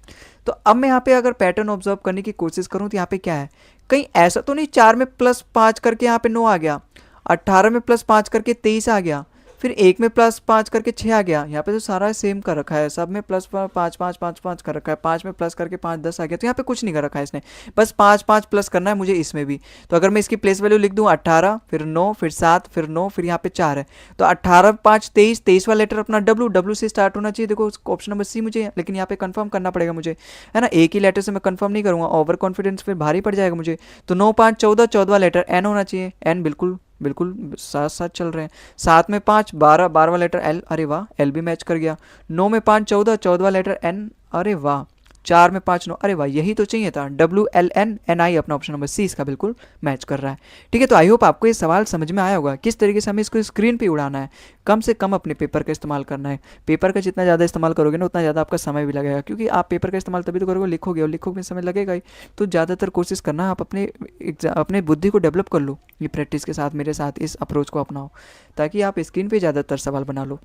Speaker 1: तो अब मैं यहाँ पे अगर पैटर्न ऑब्जर्व करने की कोशिश करूँ तो यहाँ पे क्या है, कहीं ऐसा तो नहीं 4 में +5 करके यहाँ पे 9 आ गया, 18 में +5 करके 23 आ गया, फिर 1 में +5 करके 6 आ गया। यहाँ पे तो सारा सेम कर रखा है, सब में +5 कर रखा है, 5 में प्लस करके 5 10 आ गया। तो यहाँ पे कुछ नहीं कर रखा है इसने, बस 5 प्लस करना है मुझे इसमें भी। तो अगर मैं इसकी प्लेस वैल्यू लिख दूँ 18, फिर 9, फिर 7, फिर 9, फिर यहाँ पे 4 है, तो 18 5 23, 23 वाला लेटर अपना डब्ल्यू से स्टार्ट होना चाहिए। देखो ऑप्शन नंबर सी मुझे, लेकिन यहाँ पे कंफर्म करना पड़ेगा मुझे, है ना। एक ही लेटर से मैं कंफर्म नहीं करूँगा, ओवर कॉन्फिडेंस फिर भारी पड़ जाएगा मुझे। तो 9 5 14, 14वां लेटर एन होना चाहिए। एन बिल्कुल बिल्कुल साथ साथ चल रहे हैं। 7 में 5 12, 12वां लेटर एल, अरे वाह एल भी मैच कर गया। 9 में 5 14, 14वां लेटर एन, अरे वाह। 4 में 5 9, अरे वाह यही तो चाहिए था, WLNNI अपना ऑप्शन नंबर सी इसका बिल्कुल मैच कर रहा है। ठीक है, तो आई होप आपको ये सवाल समझ में आया होगा किस तरीके से हमें इसको स्क्रीन पे उड़ाना है। कम से कम अपने पेपर का इस्तेमाल करना है। पेपर का जितना ज़्यादा इस्तेमाल करोगे ना उतना ज़्यादा आपका समय भी लगेगा, क्योंकि आप पेपर का इस्तेमाल तभी तो करोगे, लिखोगे, और लिखोगे में समय लगेगा ही। तो ज़्यादातर कोशिश करना आप अपने बुद्धि को डेवलप कर लो, ये प्रैक्टिस के साथ मेरे साथ इस अप्रोच को अपनाओ, ताकि आप स्क्रीन पे ज़्यादातर सवाल बना लो।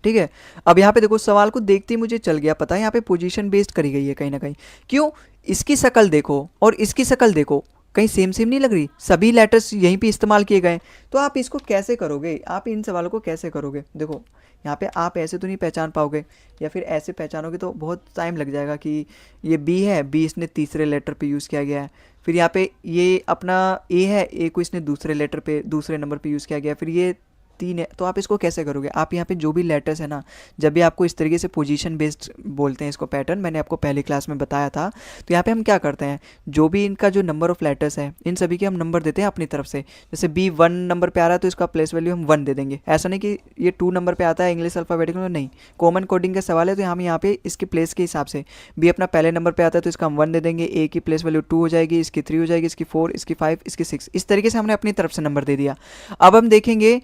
Speaker 1: ठीक है, अब यहाँ पे देखो सवाल को देखते ही मुझे चल गया पता है, यहाँ पे पोजीशन बेस्ड करी गई है कहीं ना कहीं। क्यों, इसकी शक्ल देखो और इसकी शक्ल देखो, कहीं सेम सेम नहीं लग रही, सभी लेटर्स यहीं पे इस्तेमाल किए गए। तो आप इसको कैसे करोगे, आप इन सवालों को कैसे करोगे। देखो यहाँ पे आप ऐसे तो नहीं पहचान पाओगे, या फिर ऐसे पहचानोगे तो बहुत टाइम लग जाएगा कि ये बी है, बी इसने तीसरे लेटर पे यूज़ किया गया है। फिर यहाँ पे ये अपना ए है, ए को इसने दूसरे लेटर पे दूसरे नंबर पे यूज़ किया गया, फिर ये 3 है। तो आप इसको कैसे करोगे, आप यहाँ पे जो भी लेटर्स है ना, जब भी आपको इस तरीके से पोजीशन बेस्ड बोलते हैं इसको पैटर्न, मैंने आपको पहली क्लास में बताया था। तो यहाँ पे हम क्या करते हैं, जो भी इनका जो नंबर ऑफ लेटर्स है इन सभी के हम नंबर देते हैं अपनी तरफ से। जैसे बी 1 नंबर पे आ रहा है तो इसका प्लेस वैल्यू हम 1 दे देंगे। ऐसा नहीं कि ये 2 नंबर पे आता है इंग्लिश अल्फ़ाबेटिक में, नहीं, कॉमन कोडिंग का सवाल है। तो हम यहाँ पे इसके प्लेस के हिसाब से, बी अपना पहले नंबर पे आता है तो इसका हम 1 दे देंगे, ए की प्लेस वैल्यू 2 हो जाएगी, इसकी 3 हो जाएगी, इसकी 4, इसकी 5, इसकी 6, इस तरीके से हमने अपनी तरफ से नंबर दे दिया। अब हम देखेंगे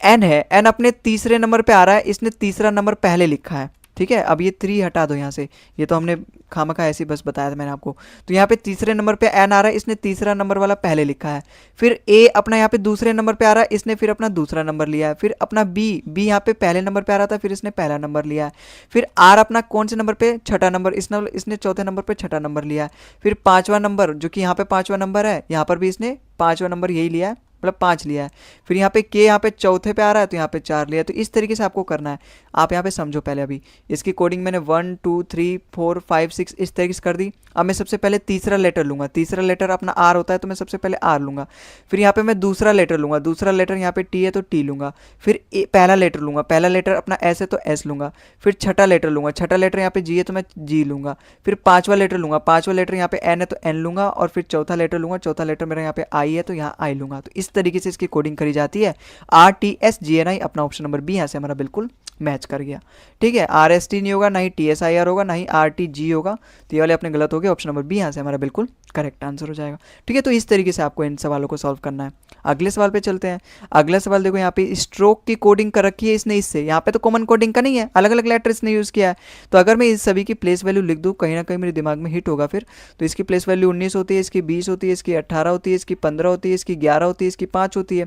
Speaker 1: एन है, एन अपने तीसरे नंबर पे आ रहा है, इसने तीसरा नंबर पहले लिखा है। ठीक है, अब ये 3 हटा दो यहाँ से, ये तो हमने खामखा ऐसे ही बस बताया था मैंने आपको। तो यहाँ पे तीसरे नंबर पे एन आ रहा है, इसने तीसरा नंबर वाला पहले लिखा है। फिर ए अपना यहाँ पे दूसरे नंबर पे आ रहा है, इसने फिर अपना दूसरा नंबर लिया है। फिर अपना बी यहाँ पे पहले नंबर पे आ रहा था, फिर इसने पहला नंबर लिया है। फिर आर अपना कौन से नंबर पे, छठा नंबर, इसने चौथे नंबर पे छठा नंबर लिया है। फिर 5वां नंबर, जो कि यहाँ पे 5वां नंबर है, यहाँ पर भी इसने 5वां नंबर यही लिया है, मतलब 5 लिया है। फिर यहाँ पे के यहाँ पे चौथे पे आ रहा है तो यहाँ पे 4 लिया है। तो इस तरीके से आपको करना है। आप यहाँ पे समझो पहले, अभी इसकी कोडिंग मैंने 1 2 3 4 5 6 इस तरीके से कर दी। अब मैं सबसे पहले तीसरा लेटर लूँगा, तीसरा लेटर अपना आर होता है तो मैं सबसे पहले आर लूँगा। फिर यहाँ पे मैं दूसरा लेटर लूँगा, दूसरा लेटर यहाँ पे टी है तो टी लूँगा। फिर पहला लेटर लूँगा, पहला लेटर अपना एस है तो एस लूँगा। फिर छठा लेटर लूँगा, छठा लेटर यहाँ पे जी है तो मैं जी लूँगा। फिर 5वां लेटर लूँगा, 5वां लेटर यहाँ पे एन है तो एन लूँगा। और फिर चौथा लेटर लूँगा, चौथा लेटर मेरा यहाँ पे आई है तो यहाँ आई लूँगा। तो इस तरीके से इसकी कोडिंग करी जाती है। RTSGNI अपना ऑप्शन नंबर बी यहाँ से हमारा बिल्कुल मैच कर गया। ठीक है, RST नहीं होगा, ना ही TSIR होगा, ना ही RTG होगा। तो ये वाले अपने गलत हो गए, ऑप्शन नंबर बी यहाँ से हमारा बिल्कुल करेक्ट आंसर हो जाएगा। ठीक है, तो इस तरीके से आपको इन सवालों को सॉल्व करना है। अगले सवाल पे चलते हैं। अगला सवाल देखो, यहाँ पे स्ट्रोक की कोडिंग कर रखी है इसने इससे, यहाँ पे तो कॉमन कोडिंग का नहीं है, अलग अलग लेटर इसने यूज़ किया है। तो अगर मैं इस सभी की प्लेस वैल्यू लिख दूँ, कहीं ना कहीं मेरे दिमाग में हिट होगा फिर। तो इसकी प्लेस वैल्यू 19 होती है, इसकी 20 होती है, इसकी 18 होती है, इसकी 15 होती है, इसकी 11 होती है, इसकी 5 होती है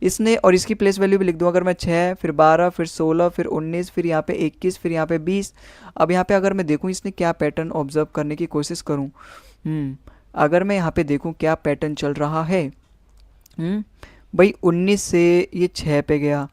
Speaker 1: इसने। और इसकी प्लेस वैल्यू भी लिख दूँ अगर मैं 6, फिर 12, फिर 16, फिर 19, फिर यहाँ पे 21, फिर यहाँ पे 20। अब यहाँ पे अगर मैं देखूँ इसने क्या पैटर्न ऑब्जर्व करने की कोशिश करूँ, अगर मैं यहाँ पे देखूँ क्या पैटर्न चल रहा है, भाई 19 से ये 6 पे गया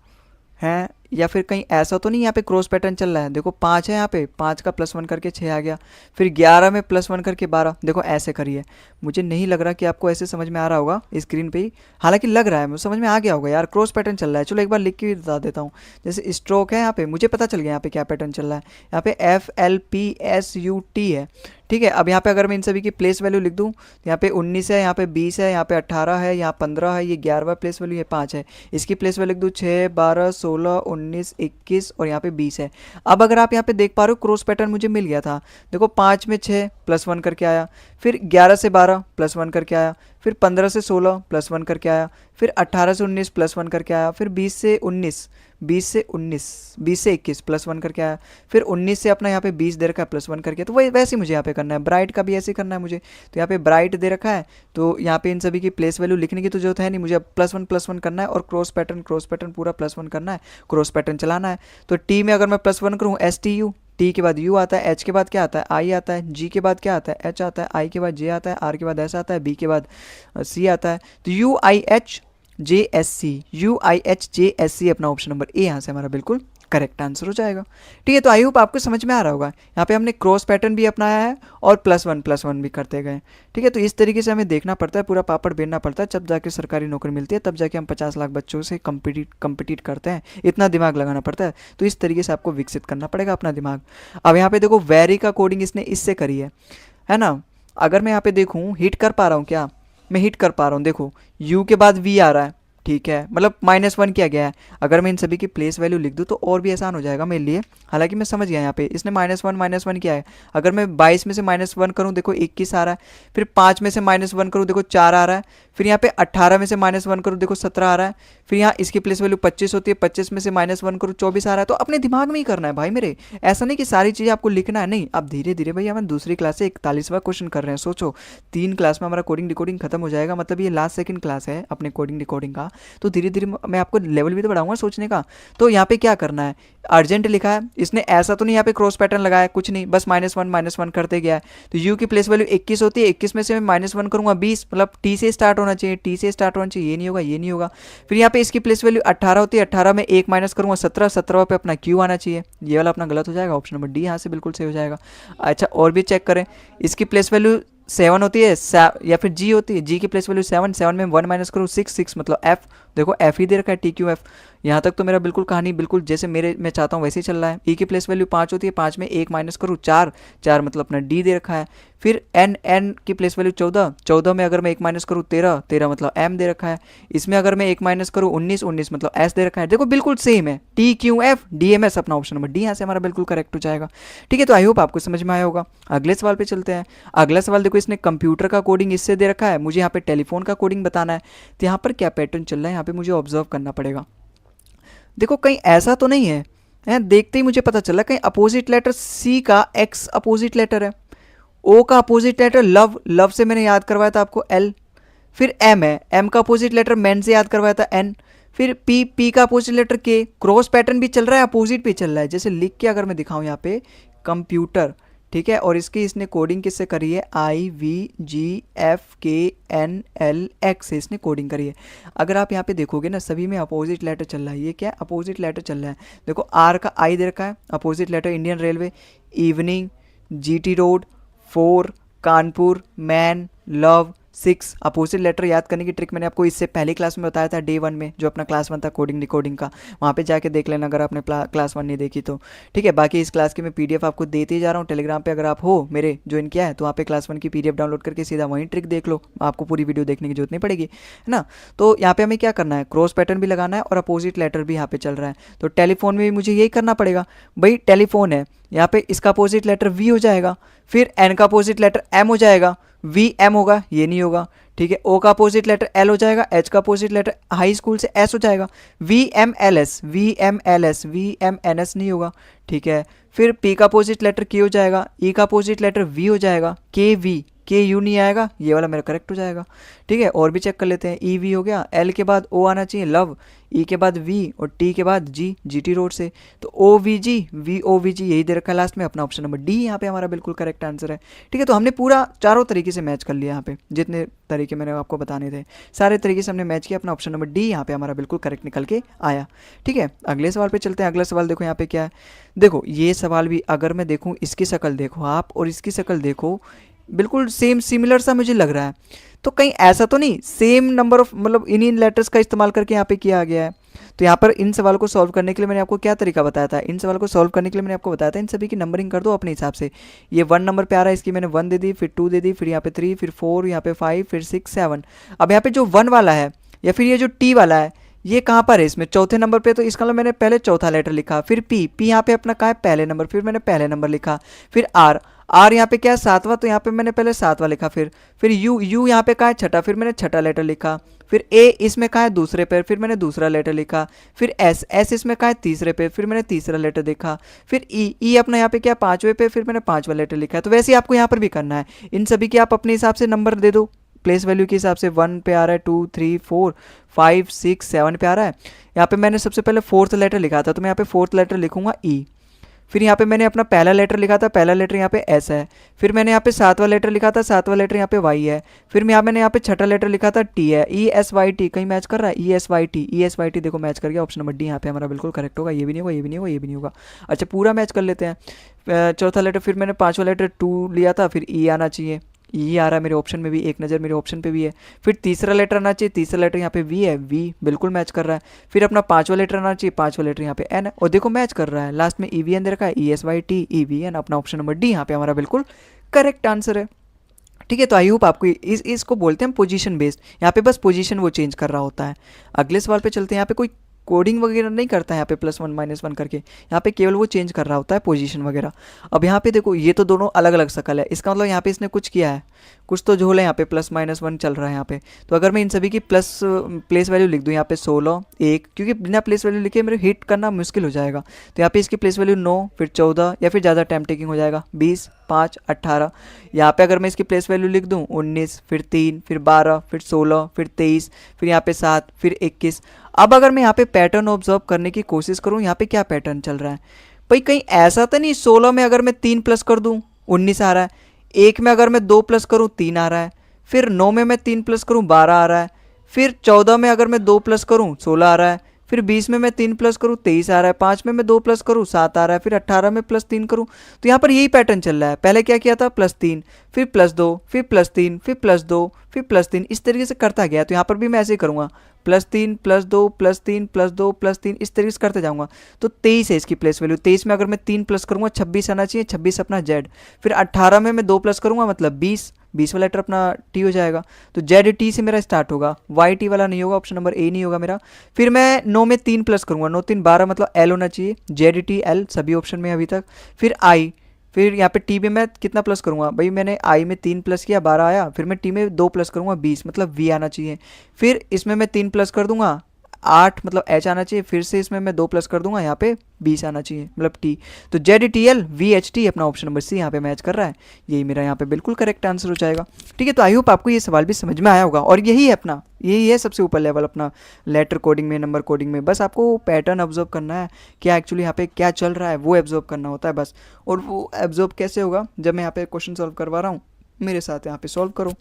Speaker 1: है, या फिर कहीं ऐसा तो नहीं यहाँ पे क्रॉस पैटर्न चल रहा है। देखो 5 है यहाँ पे, 5 का +1 करके 6 आ गया। फिर 11 में +1 करके 12, देखो ऐसे करिए। मुझे नहीं लग रहा कि आपको ऐसे समझ में आ रहा होगा स्क्रीन पे ही, हालांकि लग रहा है मुझे समझ में आ गया होगा यार, क्रॉस पैटर्न चल रहा है। चलो एक बार लिख के भी बता देता हूँ। जैसे स्ट्रोक है यहाँ पे, मुझे पता चल गया यहाँ पे क्या पैटर्न चल रहा है। यहाँ पे FLPSUT है। ठीक है, अब यहाँ पे अगर मैं इन सभी की प्लेस वैल्यू लिख दूँ, यहाँ पे 19 है, यहाँ पे 20 है, यहाँ पे 18 है, यहाँ 15 है, ये 11वां प्लेस वैल्यू, ये 5 है। इसकी प्लेस वैल्यू लिख दूँ 6, 12, 16, 19, 21 और यहाँ पे 20 है। अब अगर आप यहाँ पे देख पा रहे हो क्रॉस पैटर्न मुझे मिल गया था। देखो 5 में 6 +1 करके आया, फिर 11 से 12 +1 करके आया, फिर 15 से 16 +1 करके आया, फिर 18 से 19 +1 करके आया, फिर 20 से 19 20 से 21 +1 करके आया, फिर 19 से अपना यहाँ पे 20 दे रखा है +1 करके। तो वही वैसे ही मुझे यहाँ पे करना है, ब्राइट का भी ऐसे करना है मुझे। तो यहाँ पे ब्राइट दे रखा है, तो यहाँ पे इन सभी की प्लेस वैल्यू लिखने की तो जरूरत है नहीं, मुझे अब +1 करना है। और क्रॉस पैटर्न पूरा +1 करना है, क्रॉस पैटर्न चलाना है। तो टी में अगर मैं +1 करूँ STU, टी के बाद यू आता है, एच के बाद क्या आता है, आई आता है, जी के बाद क्या आता है, एच आता है, आई के बाद जे आता है, आर के बाद एस आता है, बी के बाद सी आता है। तो U I H J S C, U I H J S C अपना ऑप्शन नंबर ए यहाँ से हमारा बिल्कुल करेक्ट आंसर हो जाएगा। ठीक है, तो आई होप आपको समझ में आ रहा होगा। यहाँ पे हमने क्रॉस पैटर्न भी अपनाया है और +1 भी करते गए। ठीक है, तो इस तरीके से हमें देखना पड़ता है, पूरा पापड़ बेलना पड़ता है, जब जाके सरकारी नौकरी मिलती है, तब जाके हम 50 लाख बच्चों से कम्पिटिट करते हैं। इतना दिमाग लगाना पड़ता है, तो इस तरीके से आपको विकसित करना पड़ेगा अपना दिमाग। अब यहाँ पे देखो वेरी का कोडिंग इसने इससे करी है ना। अगर मैं यहाँ पे देखूँ हिट कर पा रहा हूँ क्या, मैं हिट कर पा रहा हूँ। देखो यू के बाद वी आ रहा है, ठीक है, मतलब -1 किया गया है। अगर मैं इन सभी की प्लेस वैल्यू लिख दूँ तो और भी आसान हो जाएगा मेरे लिए। हालांकि मैं समझ गया यहाँ पे इसने -1 किया है। अगर मैं 22 में से -1 करूँ, देखो 21 आ रहा है। फिर 5 में से -1 करूँ, देखो 4 आ रहा है। फिर यहाँ पे 18 में से -1 करूँ, देखो 17 आ रहा है। फिर यहाँ इसकी प्लेस वैल्यू 25 होती है, 25 में से -1 करूँ 24 आ रहा है। तो अपने दिमाग में ही करना है भाई मेरे, ऐसा नहीं कि सारी चीज़ें आपको लिखना है, नहीं। अब धीरे धीरे भाई हम दूसरी क्लास से 41वां क्वेश्चन कर रहे हैं। सोचो 3 क्लास में हमारा कोडिंग डिकोडिंग खत्म हो जाएगा, मतलब ये लास्ट सेकंड क्लास है अपने कोडिंग डिकोडिंग का। तो धीरे धीरे मैं आपको लेवल भी तो बढ़ाऊंगा सोचने का। तो यहाँ पे क्या करना है, अर्जेंट लिखा है इसने, ऐसा तो नहीं यहाँ पे क्रॉस पैटर्न लगाया, कुछ नहीं, बस -1 करते गया है। तो यू की प्लेस वैल्यू 21 होती है, 21 में से मैं -1 करूंगा 20, मतलब टी से स्टार्ट होना चाहिए, टी से स्टार्ट होना चाहिए, ये नहीं होगा, ये नहीं होगा। फिर यहाँ पे इसकी प्लेस वैल्यू 18 होती है, 18 में 1 माइनस करूंगा 17, 17 पे अपना क्यू आना चाहिए, ये वाला अपना गलत हो जाएगा, ऑप्शन नंबर डी यहाँ से बिल्कुल सही हो जाएगा। अच्छा और भी चेक करें, इसकी प्लेस वैल्यू 7 होती है या फिर जी होती है, जी की प्लेस वैल्यू 7, 7 में 1 माइनस करूँ 6, 6 मतलब एफ, देखो एफ ही दे रखा है, टी क्यू एफ। यहाँ तक तो मेरा बिल्कुल कहानी बिल्कुल जैसे मैं चाहता हूँ वैसे ही चल रहा है। ई की प्लेस वैल्यू 5 होती है, 5 में 1 माइनस करूँ 4, 4 मतलब अपना डी दे रखा है। फिर एन की प्लेस वैल्यू 14, 14 में अगर मैं 1 माइनस करूँ 13, 13 मतलब एम दे रखा है। इसमें अगर मैं 1 माइनस करूँ 19, 19 मतलब एस दे रखा है। देखो बिल्कुल सेम है, T Q F D M S अपना ऑप्शन नंबर डी यहाँ से हमारा बिल्कुल करेक्ट हो जाएगा। ठीक है, तो आई होप आपको समझ में आया होगा। अगले सवाल पे चलते हैं। अगला सवाल देखो, इसने कंप्यूटर का कोडिंग इससे दे रखा है, मुझे यहाँ पे टेलीफोन का कोडिंग बताना है। तो यहाँ पर क्या पैटर्न चल रहा है यहाँ पे मुझे ऑब्जर्व करना पड़ेगा। देखो कहीं ऐसा तो नहीं है, देखते ही मुझे पता चला कहीं अपोजिट लेटर सी का एक्स अपोजिट लेटर है, ओ का अपोजिट लेटर लव, लव से मैंने याद करवाया था आपको एल। फिर एम है, एम का अपोजिट लेटर मैन से याद करवाया था एन। फिर पी, पी का अपोजिट लेटर के, क्रॉस पैटर्न भी चल रहा है, अपोजिट भी चल रहा है। जैसे लिख के अगर मैं दिखाऊं यहाँ पे कंप्यूटर, ठीक है, और इसकी इसने कोडिंग किससे करी है, IVGFKNLX से इसने कोडिंग करी है। अगर आप यहाँ पे देखोगे ना सभी में अपोजिट लेटर चल रहा है, ये क्या है अपोजिट लेटर चल रहा है। देखो आर का आई दे रखा है, opposite letter Indian railway, evening, GT road, 4 Kanpur, man, love, 6 opposite letter याद करने की ट्रिक मैंने आपको इससे पहले क्लास में बताया था, डे 1 में, जो अपना क्लास 1 था कोडिंग डिकोडिंग का, वहाँ पे जाके देख लेना अगर आपने क्लास 1 नहीं देखी तो। ठीक है, बाकी इस क्लास की मैं PDF आपको देते ही जा रहा हूँ टेलीग्राम पे, अगर आप हो मेरे ज्वाइन किया है तो वहाँ पे क्लास 1 की PDF डाउनलोड करके सीधा वहीं ट्रिक देख लो, आपको पूरी वीडियो देखने की जरूरत नहीं पड़ेगी, है ना। तो यहाँ पे हमें क्या करना है, क्रॉस पैटर्न भी लगाना है और अपोजिट लेटर भी यहाँ पे चल रहा है। तो टेलीफोन में भी मुझे यही करना पड़ेगा भाई, टेलीफोन है यहाँ पे इसका अपोजिट लेटर V हो जाएगा, फिर N का अपोजिट लेटर M हो जाएगा, VM होगा, ये नहीं होगा। ठीक है, O का अपोजिट लेटर L हो जाएगा, H का अपोजिट लेटर हाई स्कूल से S हो जाएगा, VMLS, VMLS, VMNS नहीं होगा। ठीक है, फिर P का अपोजिट लेटर K हो जाएगा, E का अपोजिट लेटर V हो जाएगा, KV, KU नहीं आएगा, ये वाला मेरा करेक्ट हो जाएगा। ठीक है, और भी चेक कर लेते हैं, EV हो गया, L के बाद O आना चाहिए लव, E के बाद V और T के बाद G, GT रोड से, तो OVG, VOVG यही दे रखा है लास्ट में, अपना ऑप्शन नंबर डी यहाँ पे हमारा बिल्कुल करेक्ट आंसर है। ठीक है, तो हमने पूरा चारों तरीके से मैच कर लिया, यहाँ पे जितने तरीके मैंने आपको बताने थे सारे तरीके से हमने मैच किया, अपना ऑप्शन नंबर डी यहाँ पे हमारा बिल्कुल करेक्ट निकल के आया। ठीक है, अगले सवाल पे चलते हैं। अगला सवाल देखो यहाँ पे क्या है, देखो ये सवाल भी अगर मैं देखूँ, इसकी शक्ल देखो आप और इसकी शक्ल देखो, बिल्कुल सेम सिमिलर सा मुझे लग रहा है। तो कहीं ऐसा तो नहीं सेम नंबर ऑफ मतलब इन्हीं लेटर्स का इस्तेमाल करके यहाँ पे किया गया है। तो यहाँ पर इन सवाल को सॉल्व करने के लिए मैंने आपको क्या तरीका बताया था, इन सवाल को सॉल्व करने के लिए मैंने आपको बताया था इन सभी की नंबरिंग कर दो अपने हिसाब से। ये 1 नंबर पे आ रहा है, इसकी मैंने 1 दे दी, फिर 2 दे दी, फिर यहाँ पे 3, फिर 4, यहाँ पे 5, फिर 6, 7। अब यहाँ पे जो 1 वाला है या फिर ये जो T वाला है, ये कहाँ पर है इसमें, चौथे नंबर पे, तो इसका मतलब मैंने पहले चौथा लेटर लिखा। फिर P यहाँ पे अपना कहाँ है पहले नंबर, फिर मैंने पहले नंबर लिखा। फिर R यहाँ पे क्या है 7वां, तो यहाँ पे मैंने पहले 7वां लिखा। फिर U यहाँ पे कहाँ है छठा, फिर मैंने छठा लेटर लिखा। फिर A इसमें कहाँ है दूसरे पे, फिर मैंने दूसरा लेटर लिखा। फिर S इसमें कहाँ है तीसरे पे, फिर मैंने तीसरा लेटर देखा। फिर E अपना यहाँ पे क्या 5वें पे, फिर मैंने 5वां लेटर लिखा है। तो वैसे ही आपको यहाँ पर भी करना है, इन सभी की आप अपने हिसाब से नंबर दे दो, प्लेस वैल्यू के हिसाब से 1 पे आ रहा है, 2, 3, 4, 5, 6, 7 पे आ रहा है। यहाँ पे मैंने सबसे पहले 4th लेटर लिखा था, तो मैं यहाँ पे 4th लेटर लिखूंगा E। फिर यहाँ पे मैंने अपना पहला लेटर लिखा था, पहला लेटर यहाँ पे एस है। फिर मैंने यहाँ पे सातवां लेटर लिखा था, सातवां लेटर यहाँ पे वाई है। फिर मैंने यहाँ पे छठा लेटर लिखा था टी है, ई एस वाई टी, कहीं मैच कर रहा है, E S Y T, E S Y T, देखो मैच कर गया। ऑप्शन नंबर डी यहाँ पे हमारा बिल्कुल करेक्ट होगा। ये भी नहीं होगा, ये भी नहीं होगा, ये भी नहीं होगा। अच्छा पूरा मैच कर लेते हैं। चौथा लेटर, फिर मैंने पांचवा लेटर टू लिया था, फिर ई आना चाहिए, ई आ रहा है मेरे ऑप्शन में भी, एक नज़र मेरे ऑप्शन पे भी है। फिर तीसरा लेटर आना चाहिए, तीसरा लेटर यहाँ पे वी है, वी बिल्कुल मैच कर रहा है। फिर अपना पांचवा लेटर आना चाहिए, पांचवा लेटर यहाँ पे एन है, और देखो मैच कर रहा है। लास्ट में ई वी एन दे रखा है, E S Y T, E V N, अपना ऑप्शन नंबर डी यहाँ पे हमारा बिल्कुल करेक्ट आंसर है। ठीक है, तो आई होप आपको इसको बोलते हैं पोजीशन बेस्ड, यहाँ पे बस पोजीशन वो चेंज कर रहा होता है। अगले सवाल पे चलते हैं। यहाँ पे कोई कोडिंग वगैरह नहीं करता है यहाँ पे +1 -1 करके, यहाँ पे केवल वो चेंज कर रहा होता है पोजीशन वगैरह। अब यहाँ पे देखो ये तो दोनों अलग अलग शक्ल है, इसका मतलब यहाँ पे इसने कुछ किया है, कुछ तो झोल है यहाँ पे, +-1 चल रहा है यहाँ पे। तो अगर मैं इन सभी की प्लेस वैल्यू लिख दूँ यहाँ पे 16 1, क्योंकि बिना प्लेस वैल्यू लिखे मेरे हिट करना मुश्किल हो जाएगा, तो यहाँ पे इसकी प्लेस वैल्यू 9, फिर 14, या फिर ज़्यादा टाइम टेकिंग हो जाएगा 20 5 18। यहाँ पे अगर मैं इसकी प्लेस वैल्यू लिख दूँ 19, फिर 3, फिर 12, फिर 16, फिर 23, फिर यहाँ पे 7, फिर 21। अब अगर मैं यहाँ पे पैटर्न ऑब्जर्व करने की कोशिश करूँ, यहाँ पे क्या पैटर्न चल रहा है भाई, कहीं ऐसा तो नहीं 16 में अगर मैं 3 प्लस कर दूँ 19 आ रहा है, 1 में अगर मैं 2 प्लस करूँ 3 आ रहा है, फिर 9 में मैं 3 प्लस करूँ 12 आ रहा है, फिर 14 में अगर मैं 2 प्लस करूँ 16 आ रहा है, फिर 20 में मैं 3 प्लस करूँ 23 आ रहा है, 5 में मैं 2 प्लस करूँ 7 आ रहा है, फिर 18 में +3 करूँ। तो यहाँ पर यही पैटर्न चल रहा है। पहले क्या किया था, +3, फिर +2, फिर +3, फिर +2, फिर +3, इस तरीके से करता गया। तो यहाँ पर भी मैं ऐसे ही करूँगा, +3 +2 +3 +2 +3, इस तरीके से करते जाऊँगा। तो 23 है इसकी प्लेस वैल्यू। 23 में अगर मैं 3 प्लस करूँगा 26 आना चाहिए, 26 अपना जेड। फिर 18 में मैं 2 प्लस करूँगा मतलब 20, 20 वाला लेटर अपना टी हो जाएगा। तो जेड टी से मेरा स्टार्ट होगा, वाई टी वाला नहीं होगा, ऑप्शन नंबर ए नहीं होगा मेरा। फिर मैं 9 में 3 प्लस करूँगा, 9 3 12 मतलब एल होना चाहिए, जेड टी एल सभी ऑप्शन में अभी तक। फिर आई, फिर यहाँ पे टी में मैं कितना प्लस करूँगा भाई, मैंने आई में 3 प्लस किया 12 आया, फिर मैं टी में 2 प्लस करूँगा 20 मतलब वी आना चाहिए। फिर इसमें मैं 3 प्लस कर दूंगा 8 मतलब एच आना चाहिए, फिर से इसमें मैं 2 प्लस कर दूंगा यहाँ पे 20 आना चाहिए मतलब टी। तो Z T L V H T अपना ऑप्शन नंबर सी यहाँ पे मैच कर रहा है, यही मेरा यहाँ पे बिल्कुल करेक्ट आंसर हो जाएगा। ठीक है, तो आई होप आपको ये सवाल भी समझ में आया होगा, और यही है अपना, यही है सबसे ऊपर लेवल अपना लेटर कोडिंग में, नंबर कोडिंग में। बस आपको पैटर्न ऑब्जर्व करना है, क्या एक्चुअली यहाँ पे क्या चल रहा है वो ऑब्जर्व करना होता है बस। और वो ऑब्जर्व कैसे होगा, जब मैं यहाँ पे क्वेश्चन सॉल्व करवा रहा हूँ मेरे साथ यहाँ पे सॉल्व करो,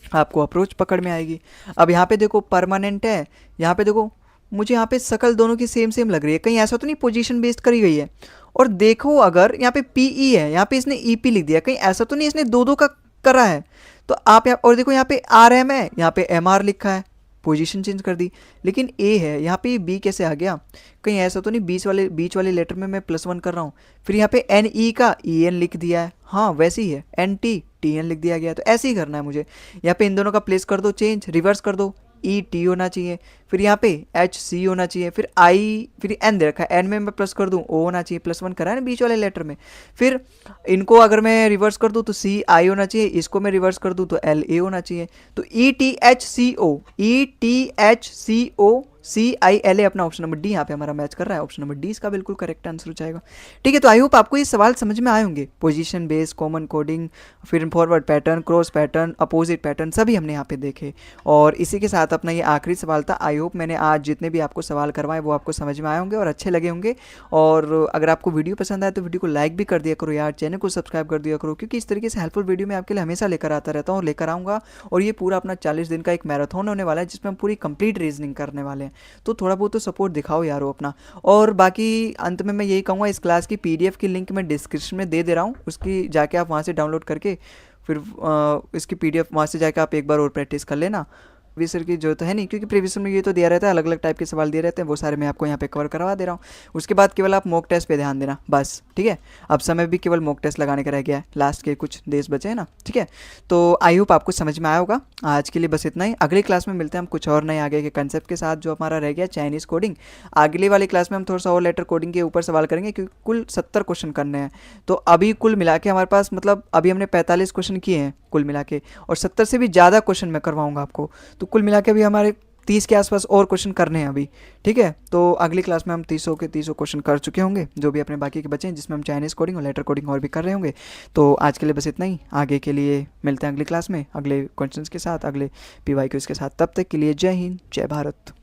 Speaker 1: आपको अप्रोच पकड़ में आएगी। अब यहाँ पे देखो परमानेंट है, यहाँ पे देखो मुझे यहाँ पे शकल दोनों की सेम सेम लग रही है, कहीं ऐसा तो नहीं पोजीशन बेस्ड करी गई है। और देखो अगर यहाँ पे पीई है, यहाँ पे इसने ईपी लिख दिया, कहीं ऐसा तो नहीं इसने दो दो का करा है। तो आप यहाँ और देखो यहाँ पे आरएम है, यहाँ पे एमआर लिखा है, पोजीशन चेंज कर दी। लेकिन ए है, यहाँ पे बी कैसे आ गया, कहीं ऐसा तो नहीं बीच वाले लेटर में मैं +1 कर रहा हूँ। फिर यहाँ पे एन ई का ई एन लिख दिया है, हाँ वैसे ही है, एन टी टी एन लिख दिया गया। तो ऐसे ही करना है मुझे, यहाँ पे इन दोनों का प्लेस कर दो चेंज, रिवर्स कर दो, ई टी होना चाहिए, फिर यहाँ पे एच सी होना चाहिए, फिर आई, फिर एन दे रखा है, एन में मैं प्लस कर दूँ ओ होना चाहिए, +1 करा है ना बीच वाले लेटर में। फिर इनको अगर मैं रिवर्स कर दूँ तो सी आई होना चाहिए, इसको मैं रिवर्स कर दूँ तो एल ए होना चाहिए। तो E T H C O, E T H C O C I L A अपना ऑप्शन नंबर डी यहाँ पे हमारा मैच कर रहा है, ऑप्शन नंबर डी इसका बिल्कुल करेक्ट आंसर हो जाएगा। ठीक है, तो आई होप आपको ये सवाल समझ में आए होंगे, पोजीशन बेस, कॉमन कोडिंग, फिर forward pattern, cross pattern, opposite pattern, सभी हमने यहाँ पे देखे। और इसी के साथ अपना ये आखिरी सवाल था। आई होप मैंने आज जितने भी आपको सवाल करवाए वो आपको समझ में आए होंगे और अच्छे लगे होंगे। और अगर आपको वीडियो पसंद आए तो वीडियो को लाइक भी कर दिया करो यार, चैनल को सब्सक्राइब कर दिया करो, क्योंकि इस तरीके से हेल्पफुल वीडियो मैं आपके लिए हमेशा लेकर आता रहता हूँ और लेकर आऊँगा। और ये पूरा अपना 40 दिन का एक मैराथन होने वाला है, जिसमें हम पूरी कंप्लीट रीजनिंग करने वाले हैं। तो थोड़ा बहुत तो सपोर्ट दिखाओ यारो अपना। और बाकी अंत में मैं यही कहूँगा, इस क्लास की पीडीएफ की लिंक मैं डिस्क्रिप्शन में दे रहा हूँ, उसकी जाके आप वहाँ से डाउनलोड करके फिर इसकी पीडीएफ वहाँ से जाके आप एक बार और प्रैक्टिस कर लेना। प्रीवियस की जरूरत है नहीं, क्योंकि प्रीवियस में ये तो दिया रहता है, अलग अलग टाइप के सवाल दिए रहते हैं, वो सारे मैं आपको यहाँ पे कवर करवा दे रहा हूँ। उसके बाद केवल आप मॉक टेस्ट पे ध्यान देना बस, ठीक है। अब समय भी केवल मॉक टेस्ट लगाने का रह गया है, लास्ट के कुछ डेज बचे हैं ना, ठीक है। तो आई होप आपको समझ में आया होगा। आज के लिए बस इतना ही, अगली क्लास में मिलते हैं हम कुछ और नए आगे के कंसेप्ट के साथ, जो हमारा रह गया चाइनीज़ कोडिंग। अगली वाली क्लास में हम थोड़ा सा और लेटर कोडिंग के ऊपर सवाल करेंगे, क्योंकि कुल 70 क्वेश्चन करने हैं। तो अभी कुल मिला के हमारे पास, मतलब अभी हमने 45 क्वेश्चन किए हैं कुल मिला के, और 70 से भी ज़्यादा क्वेश्चन मैं करवाऊंगा आपको। तो कुल मिला के अभी हमारे 30 के आसपास और क्वेश्चन करने हैं अभी, ठीक है। तो अगली क्लास में हम 30 के 30 क्वेश्चन कर चुके होंगे, जो भी अपने बाकी के बचे हैं, जिसमें हम चाइनीज़ कोडिंग और लेटर कोडिंग और भी कर रहे होंगे। तो आज के लिए बस इतना ही, आगे के लिए मिलते हैं अगली क्लास में अगले क्वेश्चंस के साथ, अगले PYQs के साथ। तब तक के लिए जय हिंद, जय भारत।